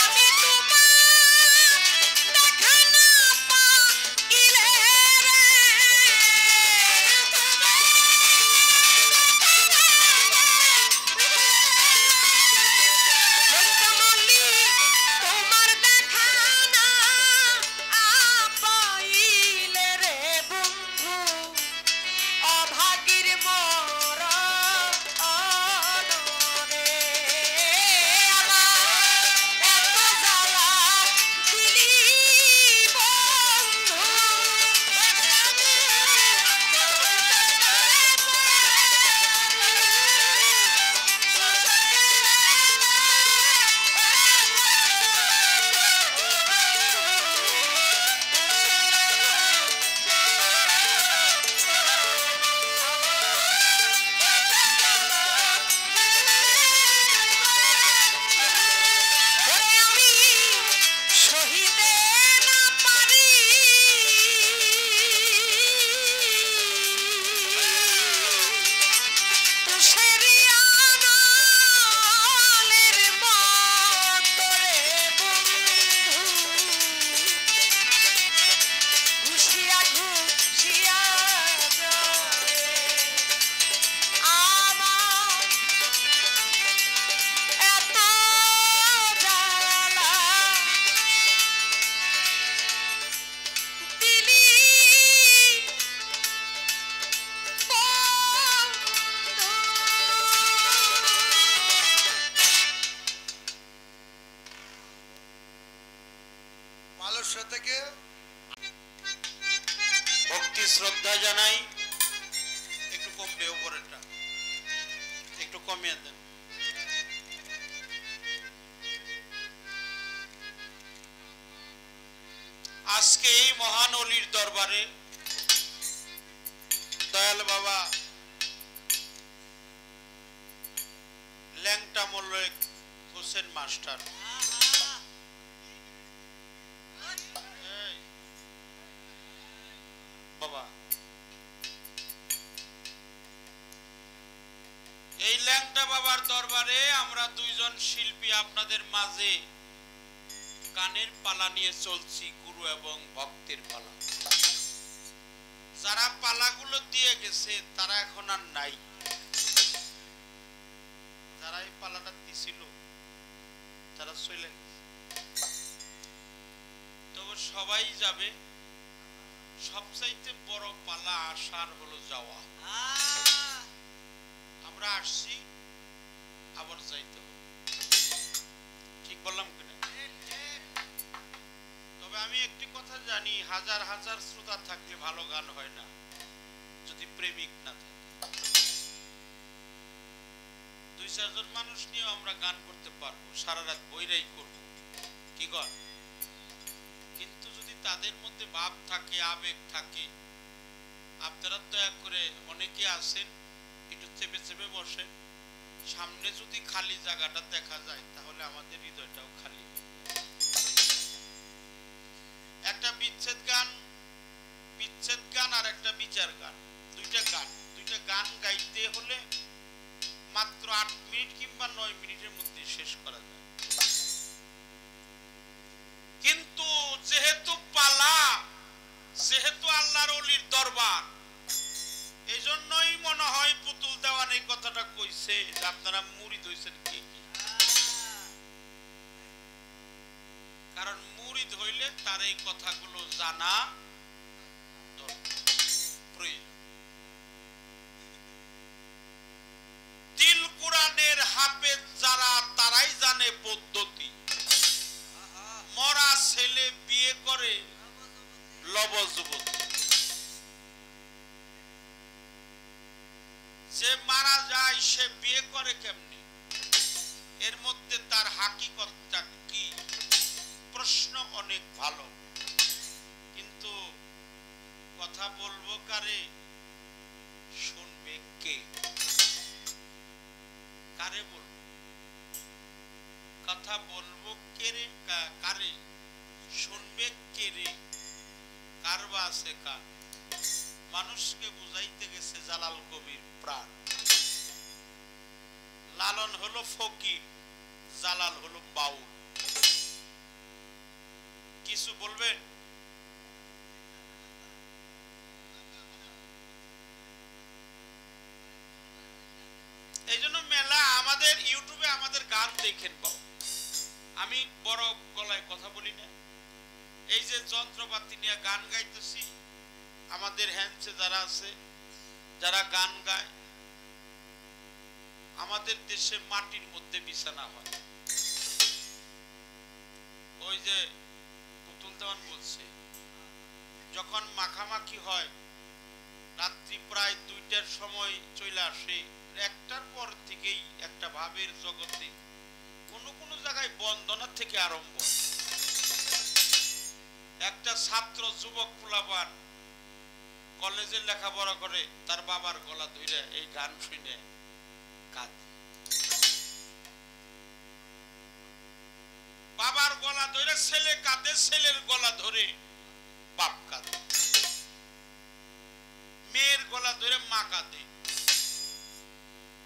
আমি তোমার দেখা না পাইলে রে তোমার দেখা না পাইলে রে বন্ধু অভাগীর মর অনরে আমার এত জ্বালা দিলি বন্ধু ওরে আমি সহিতে না পারি তুষেরিয়া নালের মতো রে বন্ধু ঘুষিয়া ঘুষিয়া জলে আমার এত জ্বালা দিলি মালয়েশিয়া থেকে ভক্তি শ্রদ্ধা জানাই। একটু কমবে, উপরেরটা একটু কমিয়ে দেন। আজকে এই মহান অলির দরবারে দয়াল বাবা ল্যাংটা মোল্লেক হোসেন মাস্টার এই, বাবা এই ল্যাংটা বাবার দরবারে আমরা দুইজন শিল্পী আপনাদের মাঝে গানের পালা নিয়ে চলছি, গুরু এবং ভক্তের পালা। যারা পালাগুলো দিয়ে গেছে তারা এখন আর নাই, যারা এই পালাটা দিছিল তারা চলে গেছে। তবে সবাই যাবে, সবচাইতে বড় পালা আসার হলো যাওয়া। আমরা আসছি, আবার যাইতে হবে। ঠিক বললাম কিনা? তবে আমি একটি কথা জানি, হাজার হাজার শ্রোতা থাকলে ভালো গান হয় না যদি প্রেমিক না থাকে। দুই চারজন মানুষ নিয়েও আমরা গান করতে পারবো, সারা রাত বইরাই করবো, কি কর। কিন্তু যদি তাদের মধ্যে ভাব থাকে, আবেগ থাকে, আপনারা দয়া করে অনেকে আছেন একটু চেপে চেপে বসে, সামনে যদি খালি জায়গাটা দেখা যায় তাহলে আমাদের হৃদয়টাও খালি। একটা বিচ্ছেদ গান আর একটা বিচার গান, দুইটা গান গাইতে হলে মাত্র 8 মিনিট কিংবা 9 মিনিটের মধ্যে শেষ করা যায়। কিন্তু যেহেতু পালা, যেহেতু আল্লাহর ওলির দরবার, এই জন্যই মনে হয় পুতুল দেওয়ান এই কথাটা কইছে যে আপনারা মুরিদ হইছেন কে কি। কারণ মুরিদ হইলে তার এই কথাগুলো জানা প্রয়োজন। দিল কোরআনের হাফেজ যারা, তারাই জানে পদ্ধতি। মরা ছেলে করে লব যুবতী। যে মারা যায় সে বিয়ে করে কেমনি? এর মধ্যে তার হাকিকতটা কি? প্রশ্ন অনেক ভালো, কিন্তু কথা বলবো কারে? শুনবে কে? কারে বলবো? কথা বলবো কে রে? কারে শুনবে কে রে? কার বা আছে কার? মানুষকে বুঝাইতে গেছে জালাল কবির প্রাণ। লালন হলো ফকির, জালাল হলো বাউল। কিছু বলবেন? এই জন্য মেলা আমাদের ইউটিউবে আমাদের গান দেখেন বাবু। আমি বড় গলায় কথা বলি না। এই যে যন্ত্রপাতি নিয়ে গান গাইতেছি, আমাদের হ্যান্ডসে যারা আছে, যারা গান গায়, আমাদের দেশে মাটির মধ্যে বিছানা হয়। ওই যে পুতুল দেওয়ান বলছে, যখন মাখামাখি হয় রাত্রি প্রায় 2টার সময় চলে আসে, 1টার পর থেকেই একটা ভাবের জগতে কোন কোন জায়গায় বন্দনা থেকে আরম্ভ। একটা ছাত্র যুবক পোলাপান কলেজে লেখাপড়া করে, তার বাবার গলা ধরে এই গান শুনে কাঁদে। বাবার গলা ধরে ছেলে কাঁদে, ছেলের গলা ধরে বাপ কাঁদে, মেয়ের গলা ধরে মা কাঁদে।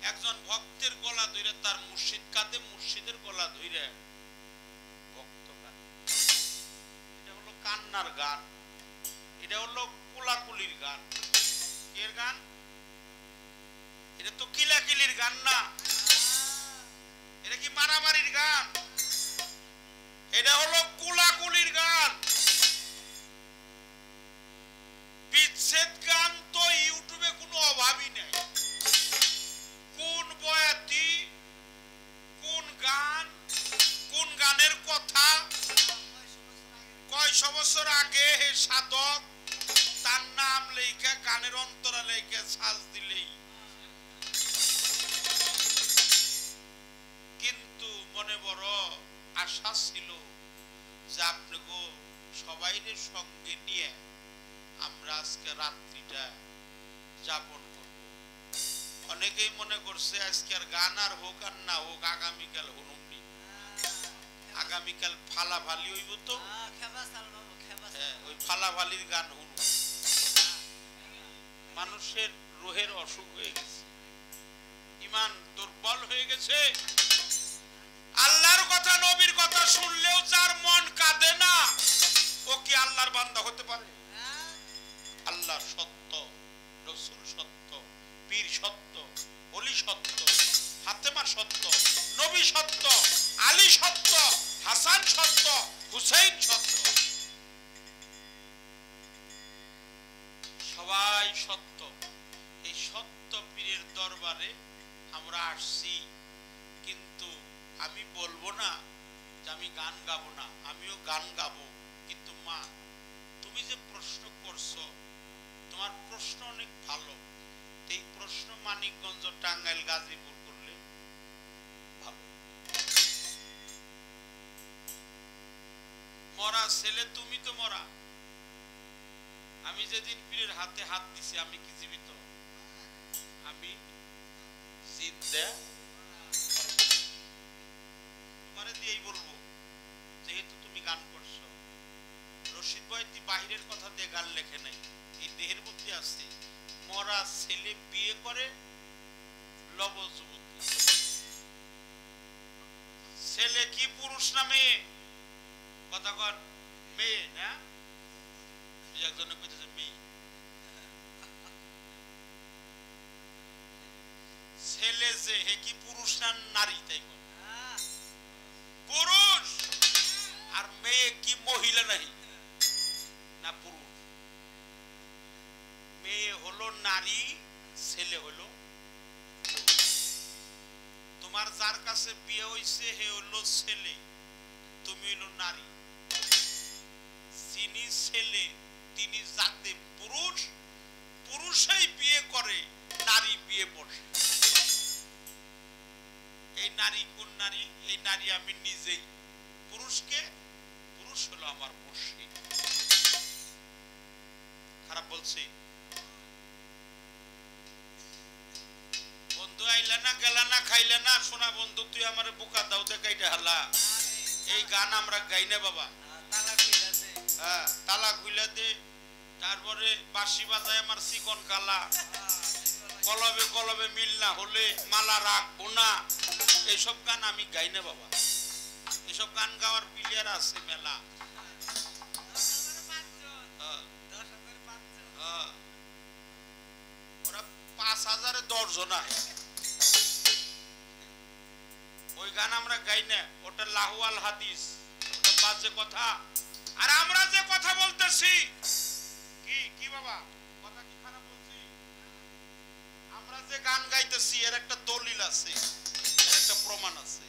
একজন ভক্তের গলা ধরে তার মুর্শিদ কাঁদে, মুর্শিদের গলা ধরে ভক্ত কাঁদে। এটা হলো কান্নার গান, এটা হলো কোলাকুলির গান। এর গান এটা তো কিলাকিলির গান না, এটা কি মারামারির গান? এটা হলো কোলাকুলির গান। বিচ্ছেদ গান তো ইউটিউবে কোনো অভাবই নেই। কোন বয়াতি, কোন গান, কোন গানের কথা, কয়শো বছর আগে হে সাধক তার নাম লেখা গানের অন্তরা লেখা সাজ দিলেই। কিন্তু মনে বড় আশা ছিল যে আপনাকে সবাইয়ের সঙ্গে নিয়ে আমরা আজকে রাত্রিটা যাপন করব। অনেকেই মনে করছে আজকে আর গান আর হোক আর না হোক, আগামীকাল হনুমনি, আগামীকাল ফালাফালি হইব তো, ওই ফালাফালির গান হনু। মানুষের রোহের অসুখ হয়ে গেছে, ইমান দুর্বল হয়ে গেছে। আল্লাহর কথা নবীর কথা শুনলেও যার মন কাঁদে না, ও কি আল্লাহর বান্দা হতে পারে? আল্লাহ সত্য, রাসূল সত্য, পীর সত্য, ওলি সত্য, ফাতেমা সত্য, নবী সত্য, আলী সত্য, হাসান সত্য, হুসাইন সত্য, সবাই সত্য। এই সত্য পীরের দরবারে আমরা আসছি। কিন্তু আমি বলবো না যে আমি গান গাবো না, আমিও গান গাবো। কিন্তু মা, তুমি যে প্রশ্ন করছো, তোমার প্রশ্ন অনেক ভালো। এই প্রশ্ন মানিকগঞ্জ, টাঙ্গাইল, গাজীপুর করলে ভালো। মরা ছেলে তুমি তো মরা। আমি যেদিন পীরের হাতে হাত দিছি, আমি কি জীবিত? আমি জিন্দা। তোমারে দিয়েই বলবো, যেহেতু তুমি গান করছো, রশিদ বয়াতি বাহিরের কথা দিয়ে গান লেখে নাই, এই দেহের মধ্যে আছে। মরা ছেলে বিয়ে করে লব যুবতী। ছেলে কি পুরুষ না মেয়ে? কথা কর, মেয়ে না? একজনে কইতেছে মেয়ে। ছেলে যে হে কি পুরুষ না নারী? তাই কর, পুরুষ। আর মেয়ে কি মহিলা নাই না পুরুষ? মেয়ে হলো নারী, ছেলে হলো। তোমার যার কাছে বিয়ে হইছে হে হলো ছেলে, তুমি হলো নারী। জিন ছেলে তিনি যাতে পুরুষ, পুরুষই বিয়ে করে, নারী বিয়ে বসে। এই নারী কোন নারী? এই নারী আমি নিজেই। পুরুষকে, পুরুষ হলো আমার মুর্শিদ। খারাপ বলছি? বন্ধু আইলা না, গেলা না, খাইলে না, শোনা বন্ধু তুই আমার বুকা দাও দেখাইতে হালা। এই গান আমরা গাই না বাবা। হ্যাঁ, তালা খুইলা দে, তারপরে বাঁশি বাজায় আমার চিকন কালা, কলবে কলবে মিল না হলে মালা রাখবো না, এইসব গান আমি গাই না বাবা। এসব গান গাওয়ার প্লেয়ার আছে মেলা। ওরা ৫,০০০-এ ১০ জন। ওই গান আমরা গাই না, ওটা লাহুয়াল হাদিস, ওটা বাজে কথা। আর আমরা যে কথা বলতেছি, কি কি বাবা কথা কি খারাপ বলছি? আমরা যে গান গাইতেছি এর একটা দলিল আছে, এর একটা প্রমাণ আছে।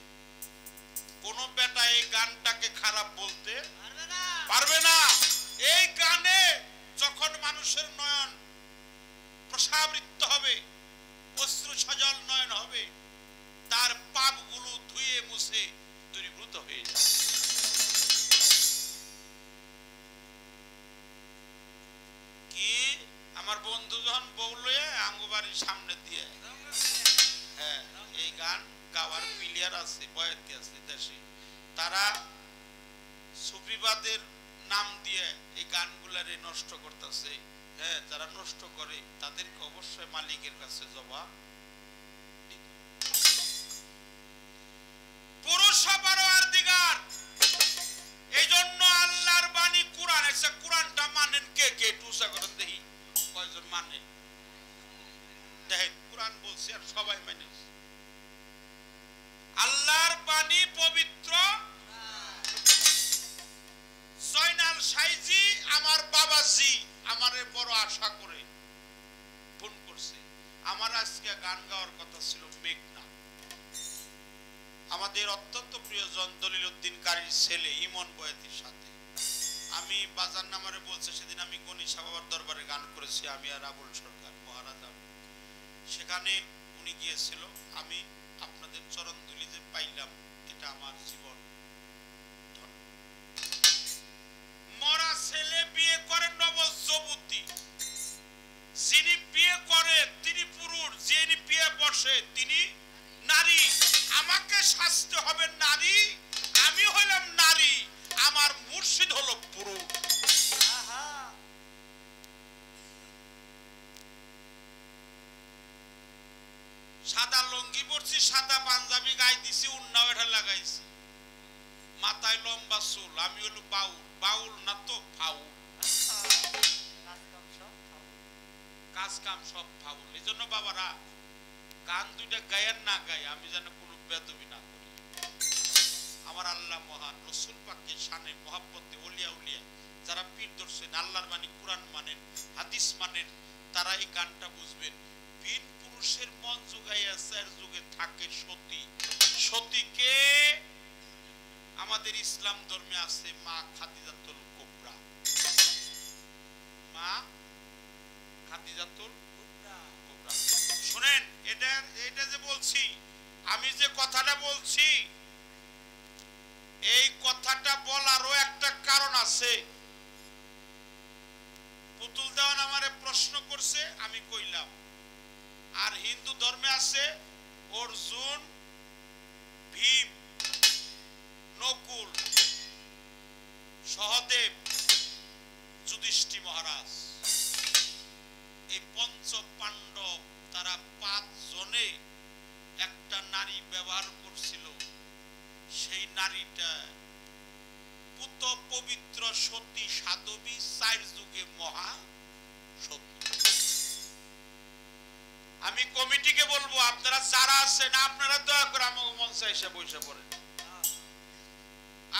কোন বেটা এই গানটাকে খারাপ বলতে পারবে না। এই গানে যখন মানুষের নয়ন প্রসাবৃত্ত হবে, অশ্রু সজল নয়ন হবে, তার পাপগুলো ধুয়ে মুছে দূরীভূত হয়ে যায়। কি আমার বন্ধু যখন বললে আঙ্গুবাড়ির সামনে দিয়ে, হ্যাঁ এই গান গাওয়ার প্লেয়ার আছে, বয়াতি আছে দেশে, তারা সুফিবাদের নাম দিয়ে এই গানগুলারে নষ্ট করতেছে। হ্যাঁ, যারা নষ্ট করে তাদেরকে অবশ্যই মালিকের কাছে জবাব দিতে। পুরুষ পরওয়ার দিগার, এই জন্য আল্লাহর বাণী কোরআন এসে, কোরআনটা মানেন কে কে? টুসা করেন দেখি কয়জন মানে। দেখেন কোরআন বলছে আর সবাই মানে। আল্লাহর বাণী পবিত্র। জয়নাল সাইজি আমার বাবাজি আমারে বড় আশা করে ফোন করছে। আমার আজকে গান গাওয়ার কথা ছিল মেঘনা। আমাদের অত্যন্ত প্রিয়জন দলিল উদ্দিন কারীর ছেলে ইমন বয়াতির সাথে আমি বাজার নামারে বলছে, সেদিন আমি গণিশা বাবার দরবারে গান করেছি, আমি আর আবুল সরকার মহারাজা। সেখানে উনি গিয়েছিল। আমি আপনাদের চরণ দুলি যে পাইলাম, এটা আমার জীবন। মরা ছেলে বিয়ে করেন নবযুবতী, যিনি বিয়ে করে তিনি পুরুষ, যিনি বিয়ে বসে তিনি নারী। আমাকে শাস্তি হবে নারী, আমি হইলাম নারী, আমার মুর্শিদ হলো পুরুষ। সাদা লঙ্গি পরছি, সাদা পাঞ্জাবি গায়ে দিছি, উন্নাও এটা লাগাইছি, মাথায় লম্বা চুল। আমি হলো বাউল, বাউল না তো ফাউল, কাজ কাম সব ফাউল। এই জন্য বাবারা গান দুইটা গায়ের না গায়ে আমি যেন কোনো বেদবি না করি। আমার আল্লাহ মহান, রসুল পাকের শানে মহাব্বতে ওলিয়া উলিয়া যারা পীর ধরছেন, আল্লাহর বাণী কোরআন মানেন, হাদিস মানেন, তারা এই গানটা বুঝবেন। বিন পুরুষের মন জুগাইয়া চার যুগে থাকে সতী। সতীকে আমাদের ইসলাম ধর্মে আছে মা খাদিজাতুল কুবরা। মা খাদিজাতুল কুবরা। শুনেন, এটা যে বলছি, আমি যে কথাটা বলছি, এই কথাটা বলারও একটা কারণ আছে। পুতুল দেওয়ান আমারে প্রশ্ন করছে, আমি কইলাম। আর হিন্দু ধর্মে আছে অর্জুন, ভীম, নকুল, সহদেব, যুধিষ্ঠির মহারাজ, এই পঞ্চ পাণ্ডব, তারা ৫ জনে একটা নারী ব্যবহার করছিল। সেই নারীটা পুত পবিত্র সতী সাধবী, ৪ যুগে মহা সতী। আমি কমিটিকে বলবো, আপনারা যারা আছেন আপনারা দয়া করে আমাকে মঞ্চে এসে বসে পড়েন।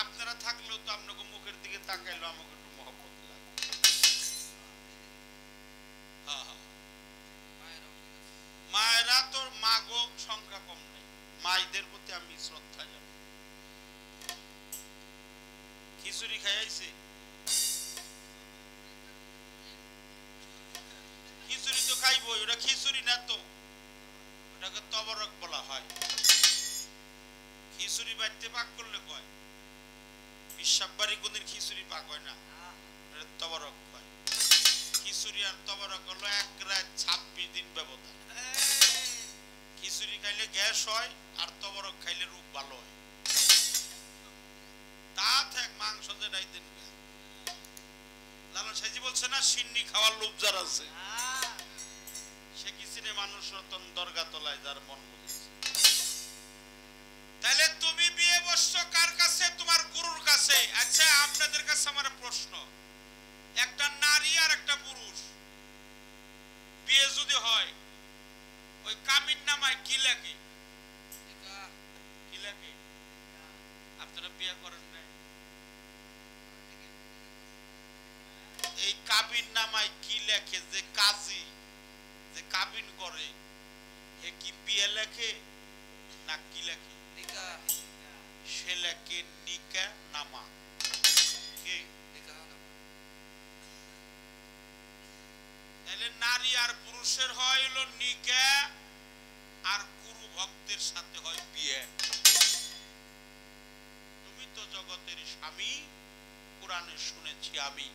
আপনারা থাকলেও তো আপনাকে মুখের দিকে তাকাইলো আমাকে একটু মহব্বত লাগে। মায়েরা তোর মা গো সংখ্যা কম নেই, মায়েদের প্রতি আমি শ্রদ্ধা জানাই। খিচুড়ি খাইছে ওটা খিচুড়ি না তো, ওটাকে তবরক বলা হয়। খিচুড়ি বাড়িতে পাক করলে কয়, পিসাব বাড়ি কোনদিন খিচুড়ি পাক হয় না, তবরক হয়। খিচুড়ি আর তবরক হলো 1 রাত 26 দিন ব্যবধান। খিচুড়ি খাইলে গ্যাস হয় আর তবরক খাইলে রূপ ভালো হয়। তা থাক মাংস যেটাই দিন। লালন সাইজি বলছে না, সিন্নি খাওয়ার লোভ যার আছে সে কি চিনে মানুষ রতন দরগা তলায় যার মন বুঝেছে। তাহলে তুমি বিয়ে বসছো কার কাছে? তোমার গুরুর কাছে। আচ্ছা আপনাদের কাছে আমার প্রশ্ন, একটা নারী আর একটা পুরুষ বিয়ে যদি হয়, ওই কামিন নামায় কি লাগে? কি লাগে? আপনারা বিয়ে করেন না, এই কাবিন নামায় কি লেখে? যে কাজী যে কাবিন করে হে কি বিয়ে লেখে না কি লেখে? সে লেখে নিকা নামা। কি? তাহলে নারী আর পুরুষের হয় হলো নিকা, আর গুরু ভক্তের সাথে হয় বিয়ে। তুমি তো জগতের স্বামী, কোরআনে শুনেছি আমি,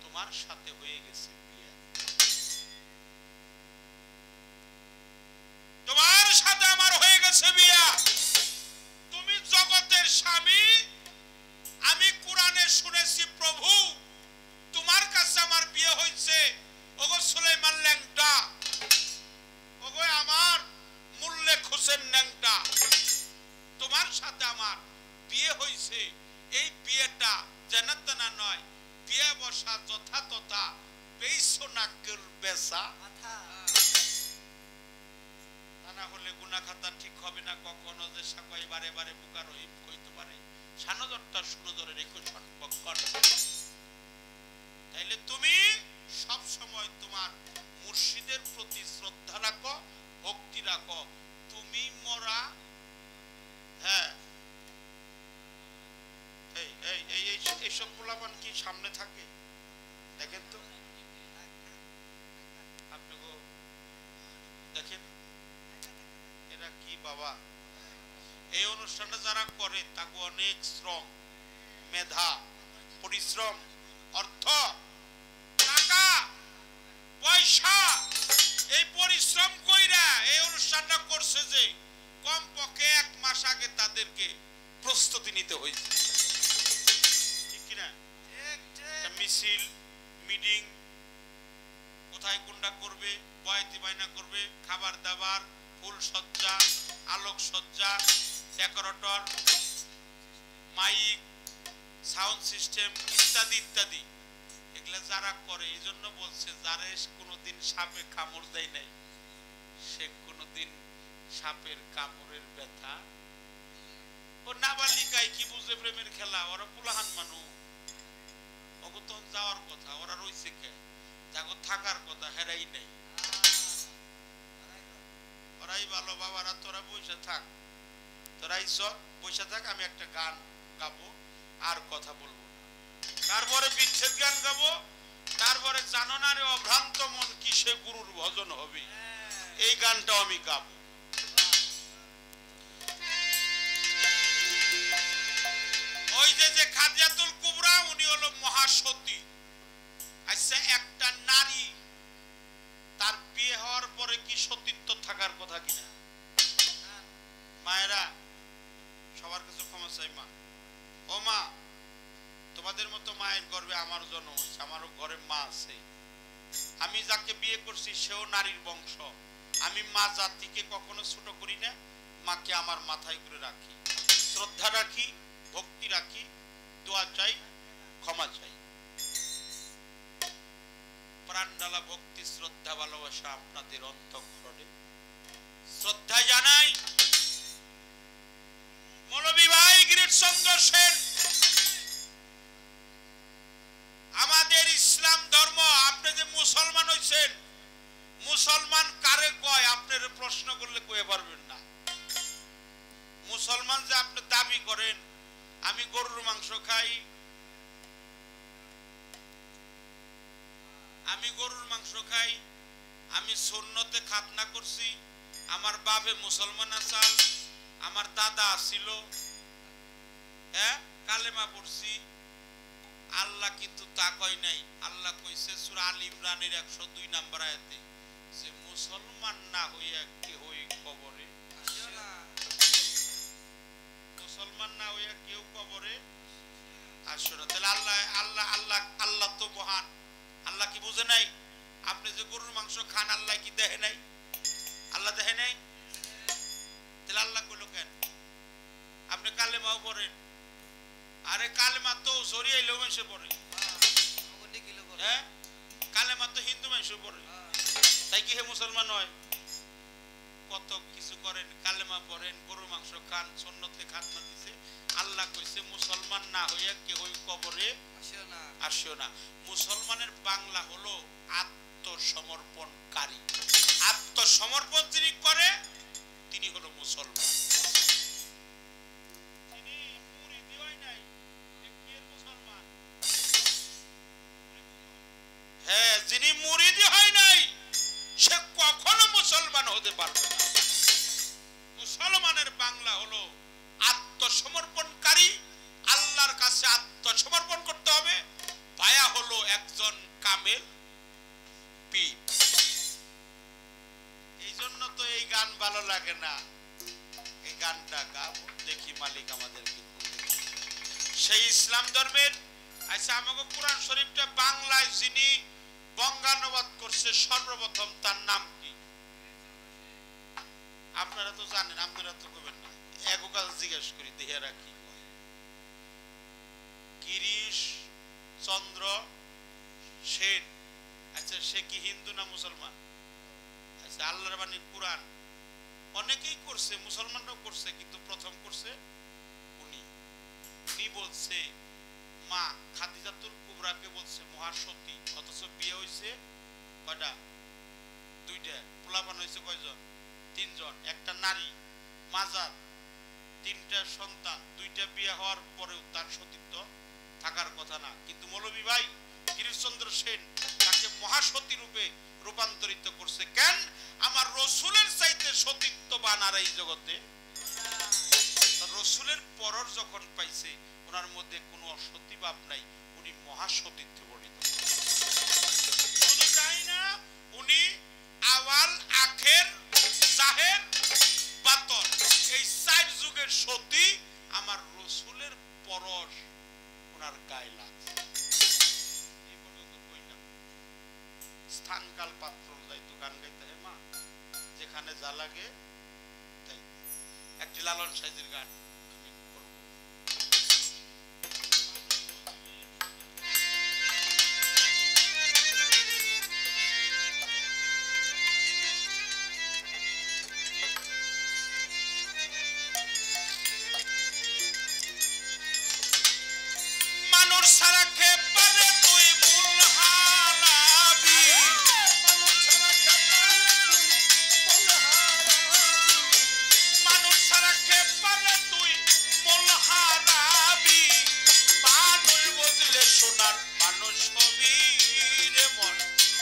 তোমার সাথে হয়ে গেছে বিয়ে। তোমার সাথে আমার হয়ে গেছে বিয়ে। তুমি জগতের স্বামী, আমি কোরআনে শুনেছি প্রভু তোমার কাছে আমার বিয়ে হয়েছে। ওগো সুলাইমান ল্যাংটা, ওগো আমার মুল্লেক হোসেন ল্যাংটা, তোমার সাথে আমার বিয়ে হয়েছে। এই বিয়েটা জানা তেনা নয়, বিয়ে বসা যথা তথা পেইছো নাকের বেসা। তা না হলে গুনাহ খাতা ঠিক হবে না কখনো। যে সাকয় বারে বারে বুকা রহিম কইতে পারে সানদরটা সুনদরে রেখো সম্পর্ক। তাইলে তুমি সব সময় তোমার মুর্শিদের প্রতি শ্রদ্ধা রাখো, ভক্তি রাখো। তুমি মরা, হ্যাঁ এইসব পোলাপান কি সামনে থাকে দেখেন তো, আপনি দেখেন এরা কি বাবা। এই অনুষ্ঠানটা যারা করে তাকে অনেক শ্রম, মেধা, পরিশ্রম, অর্থ, টাকা পয়সা, এই পরিশ্রম কইরা এই অনুষ্ঠানটা করছে যে কমপক্ষে 1 মাস আগে তাদেরকে প্রস্তুতি নিতে হয়েছে। ঠিক কিনা? মিছিল, মিটিং, কোথায় কোনটা করবে, বয়াতি বাইনা করবে, খাবার দাবার, ফুল সজ্জা, আলোক সজ্জা, ডেকোরেটর, মাইক, সাউন্ড সিস্টেম ইত্যাদি ইত্যাদি। এগুলা যারা করে, এই জন্য বলছে যারা কোনোদিন সাপে কামড় দেয় নাই সে কোনোদিন সাপের কামড়ের ব্যথা। ও নাবালিকায় কি বুঝে প্রেমের খেলা? ওরা পুলাহান মানুষ, ওগো তো যাওয়ার কথা, ওরা রইছে কে? যাগো থাকার কথা হেরাই নাই। ওরাই ভালো বাবারা, তোরা বসে থাক, তোরাই সব বসে থাক, আমি একটা গান গাবো আর কথা বলবো। তারপরে বিচ্ছেদ গান গাবো, তারপরে জানো না রে অভ্রান্ত মন কিসে গুরুর ভজন হবে, এই গানটাও আমি গাবো। ওই যে খাদিজাতুল কুবরা উনি হলো মহাসতী। আচ্ছা একটা নারী তার বিয়ে হওয়ার পরে কি সতীত্ব থাকার কথা কিনা? মায়েরা সবার কাছে ক্ষমা চাই। মা, ও মা, তোমাদের মতো মায়ের গর্ভে আমার জন্ম হয়েছে, আমারও ঘরে মা আছে। আমি যাকে বিয়ে করছি সেও নারীর বংশ। আমি মা জাতিকে কখনো ছোট করি না, মাকে আমার মাথায় করে রাখি, শ্রদ্ধা রাখি, ভক্তি রাখি, দোয়া চাই, ক্ষমা চাই। প্রাণডালা ভক্তি, শ্রদ্ধা, ভালোবাসা আপনাদের অন্তঃকরণে শ্রদ্ধা জানাই। মৌলভী ভাই গিরিশচন্দ্র সেন, আমাদের ইসলাম ধর্ম, আপনি যে মুসলমান হইছেন, মুসলমান কারে কয় আপনার প্রশ্ন করলে কয়ে পারবেন না। মুসলমান যে আপনি দাবি করেন আমি গরুর মাংস খাই, আমি গরুর মাংস খাই, আমি সুন্নতে খাতনা করছি, আমার বাপে মুসলমান আসাল, আমার দাদা ছিল, হ্যাঁ কালেমা পড়ছি। আল্লাহ কিন্তু তা কয় নাই। আল্লাহ কইছে সূরা আল ইমরানের 102 নম্বর আয়াতে যে মুসলমান না হইয়া কি হই কবরে, মুসলমান না হইয়া কেউ কবরে আসো না। তাহলে আল্লাহ আল্লাহ আল্লাহ আল্লাহ তো মহান। আল্লাহ কি বুঝে নাই? আপনি যে গরুর মাংস খান আল্লাহ কি দেখে নাই? আল্লাহ দেখে নাই? তাহলে আল্লাহ কইলো কেন? আপনি কালেমাও পড়েন, আরে কালেমা তো সরিয়ে এলো মানুষে পড়ে, হ্যাঁ কালেমা তো হিন্দু মানুষে পড়ে, তাই কি হে মুসলমান হয়? কত কিছু করেন, কালেমা পড়েন, গরুর মাংস খান, সুন্নতে খাতনা দিছে। আল্লাহ কইছে মুসলমান না হইয়া কেউ কবরে আসিও না। মুসলমানের বাংলা হলো আত্মসমর্পণকারী। আত্মসমর্পণ যিনি করে তিনি হলো মুসলমান। যিনি মুরিদি হয় নাই কি এর মুসলমান? হ্যাঁ, যিনি মুরিদি হয় নাই সে কখনো মুসলমান হতে পারবে না। মুসলমানের বাংলা হলো আত্মসমর্পণকারী। আল্লাহর কাছে আত্মসমর্পণ করতে হবে। ভায়া হলো একজন কামেল পীর। এই জন্য তো এই গান ভালো লাগে না। এই গানটা গাবো, দেখি মালিক আমাদেরকে সেই ইসলাম ধর্মের। আচ্ছা, আমাকে কোরআন শরীফটা বাংলায় যিনি বঙ্গানুবাদ করছে সর্বপ্রথম তার নাম কি? আপনারা তো জানেন, আপনারা তো করবেন না। একো কাজ জিজ্ঞেস করি, দেহে রাখি। গিরিশ চন্দ্র সেন। আচ্ছা, সে কি হিন্দু না মুসলমান? আচ্ছা, আল্লাহর বাণী কোরআন অনেকেই করছে, মুসলমানরাও করছে, কিন্তু প্রথম করছে উনি। উনি বলছে মা খাদিজাতুল কুবরাকে বলছে মহাসতী, অথচ বিয়ে হয়েছে কয়টা? দুইটা। পোলাপান হয়েছে কয়জন? তিনজন। একটা নারী মাজার, তিনটা সন্তান, দুইটা বিয়ে হওয়ার পরেও তার সতীত্ব থাকার কথা না। কিন্তু মৌলভী ভাই গিরিশচন্দ্র সেন তাকে মহাসতী রূপে রূপান্তরিত করছে। কেন? আমার রসুলের চাইতে সতীত্ববান আর এই জগতে। রসুলের পরর যখন পাইছে ওনার মধ্যে কোনো অসতী ভাব নাই, উনি মহাসতীত্বে পরিণত। শুধু তাই না, উনি আওয়াল আখের জাহের বাতর এই চার যুগের সতী। আমার রসুলের পরশ ওনার গায়ে লাগছে। এই পর্যন্ত কইলাম। স্থান কাল পাত্র যাইতো গান গাইতে হয় মা, যেখানে যা লাগে তাই। একটি লালন সাইজের গান আমি করব। মানুষ সারা খেয়ে পারে তুই মূল হারাবি, মানুষ সারা খেয়ে পারে তুই মূল হারাবি। মানুষ বুঝলে সোনার মানুষ হবি রে মন,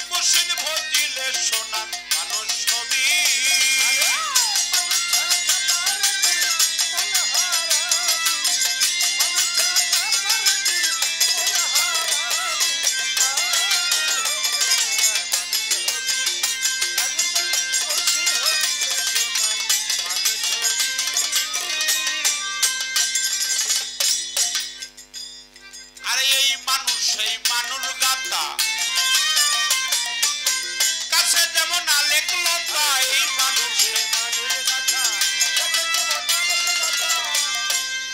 মুর্শিদ বুঝলে সোনার মানুষ হবি। আরে এই মানুষ সেই মানুষ গাতা, কাছে যেমন আলেক লতা। এই মানুষ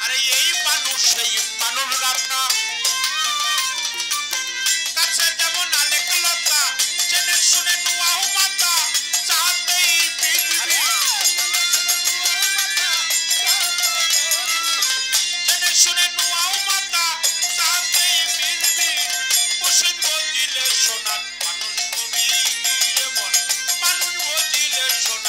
আরে এই মানুষ সেই মানুষ গাতা, কাছে যেমন আলেক লতা। জেনে শুনে নুয়াও মাতা, চাহতেই পৃথিবী। জেনে শুনে নুয়াও মাতা, চাহতেই পৃথিবী। মুর্শিদ বুঝিলে সোনার মানুষ হবি রে মন, মানুষ বুঝিলে সোনার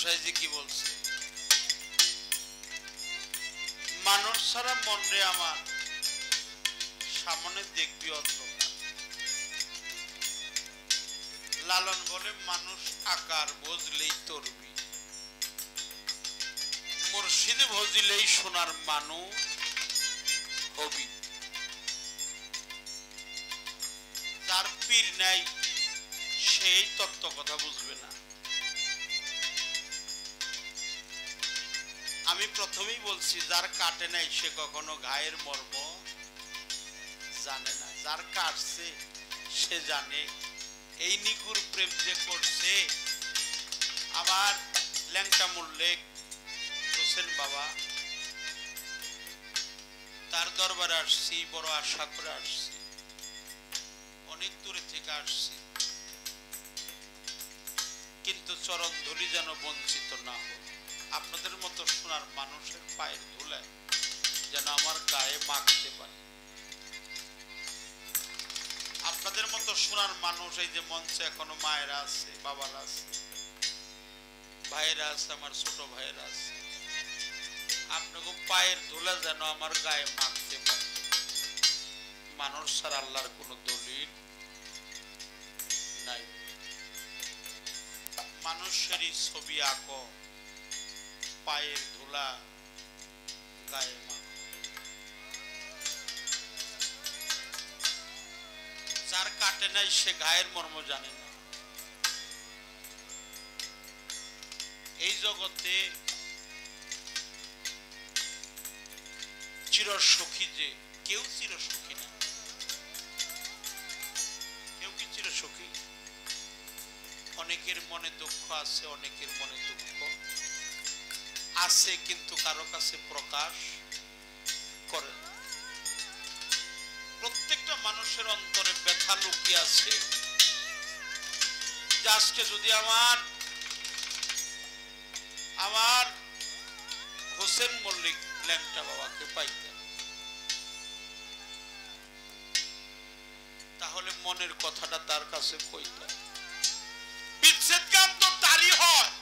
সাহেব কি বলছে, মানুষ ছাড়া মন রে আমার সামনে দেখবি অন্ধকার। লালন বলে মানুষ আকার বুঝলেই তরবি, মুর্শিদ ভজিলেই সোনার মানুষ হবি। যার পীর নাই সেই তত্ত্ব কথা বুঝবে না। আমি প্রথমেই বলছি, যার কাটে নাই সে কখনো ঘায়ের মর্ম জানে না, যার কাটছে সে জানে। এই নিকুর প্রেম যে করছে, আবার ল্যাংটা মুল্লেক হোসেন বাবা, তার দরবারে আসছি, বড় আশা করে আসছি, অনেক দূরে থেকে আসছি, কিন্তু চরণ ধুলি যেন বঞ্চিত না হোক। আপনাদের মতো সোনার মানুষের পায়ের ধুলায় যেন আমার গায়ে মাখতে পারে। আপনাদের মতো সোনার মানুষ, এই যে মঞ্চে এখনো মায়েরা আছে, বাবারা আছে, ভাইয়েরা আছে, আমার ছোট ভাইয়েরা আছে, আপনাকে পায়ের ধুলা যেন আমার গায়ে মাখতে পারে। মানুষ ছাড়া আল্লাহর কোন দলিল নাই। মানুষেরই ছবি আঁকো, পায়ের ধুলা গায়ে মাখো। যার কাটে নাই সে গায়ের মর্ম জানে না। এই জগতে চিরসুখী যে কেউ চিরসুখী না। কেউ কি চিরসুখী? অনেকের মনে দুঃখ আছে, অনেকের মনে দুঃখ আছে, কিন্তু কারো কাছে প্রকাশ করে না। প্রত্যেকটা মানুষের অন্তরে ব্যথা লুকিয়ে আছে। আজকে যদি আমার হোসেন মল্লিক ল্যাংটা বাবাকে পাইতেন, তাহলে মনের কথাটা তার কাছে কইতাম। বিচ্ছেদ কাম তো তারই হয়,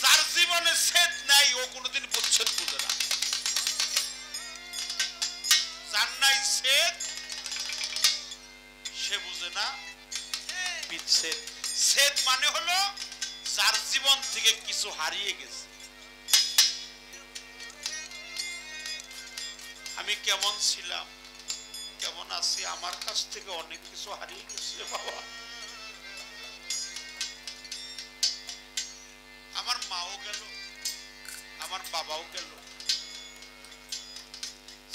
যার জীবনে ছেদ নাই ও কোনোদিন বিচ্ছেদ বুঝে না। যার নাই ছেদ সে বুঝে না বিচ্ছেদ। ছেদ মানে হলো যার জীবন থেকে কিছু হারিয়ে গেছে। আমি কেমন ছিলাম, কেমন আছি, আমার কাছ থেকে অনেক কিছু হারিয়ে গেছে বাবা। আমার মাও গেল, আমার বাবাও গেল।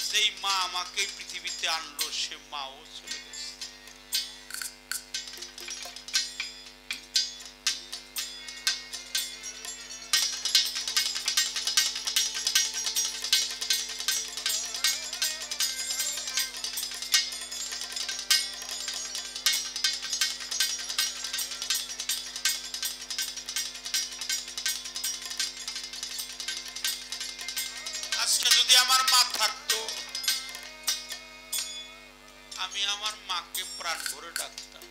সেই মা আমাকে পৃথিবীতে আনলো, সে মাও চলে গেছে। আজকে যদি আমার মা থাকতো, আমি আমার মাকে প্রাণ ভরে ডাকতাম।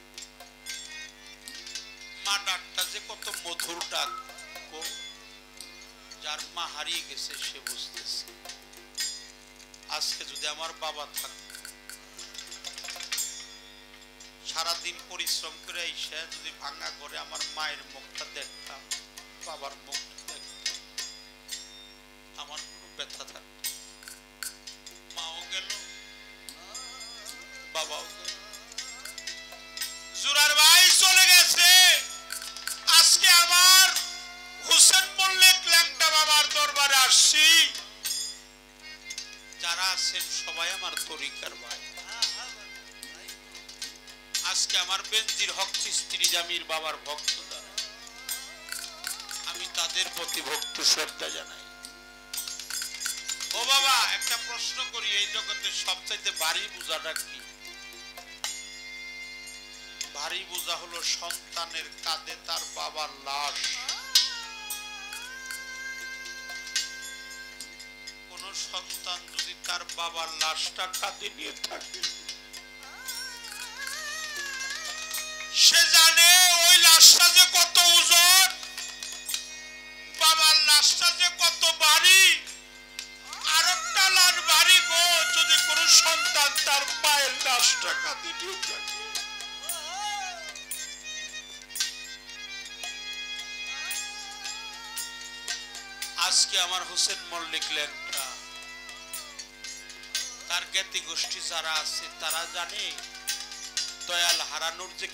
মা ডাকটা যে কত মধুর ডাক, যার মা হারিয়ে গেছে সে বুঝতেছে। আজকে যদি আমার বাবা থাকতো, সারাদিন পরিশ্রম করে এসে যদি ভাঙা ঘরে আমার মায়ের মুখটা দেখতাম, বাবার মুখটা দেখতাম, আমার কোনো ব্যথা থাকতো। মাও গেল, বাবাও গেল, জুরার ভাই চলে গেছে। আজকে আমার হোসেন মল্লিক ল্যাংটা বাবার দরবারে আসছি। যারা আছেন সবাই আমার তরিকার ভাই। আজকে আমার বেনজির হক চিশতি জামির বাবার ভক্তরা, আমি তাদের প্রতি ভক্তি শ্রদ্ধা জানাই। ও বাবা, একটা প্রশ্ন করি, এই জগতে সবচাইতে ভারী বোঝাটা কি? ভারী বোঝা হলো সন্তানের কাঁধে তার বাবার লাশ। কোন সন্তান যদি তার বাবার লাশটা কাঁধে নিয়ে থাকে, সে জানে ওই লাশটা যে কত ওজন, কত বাড়ি, আর টালার বাড়ি গো, যদি কোনো সন্তান তার মায়ের লাশটা কাঁদে থাকে। আজকে আমার হোসেন মল্লিক লেখটা, তার জ্ঞাতি গোষ্ঠী যারা আছে তারা জানে দয়াল হারানোর যে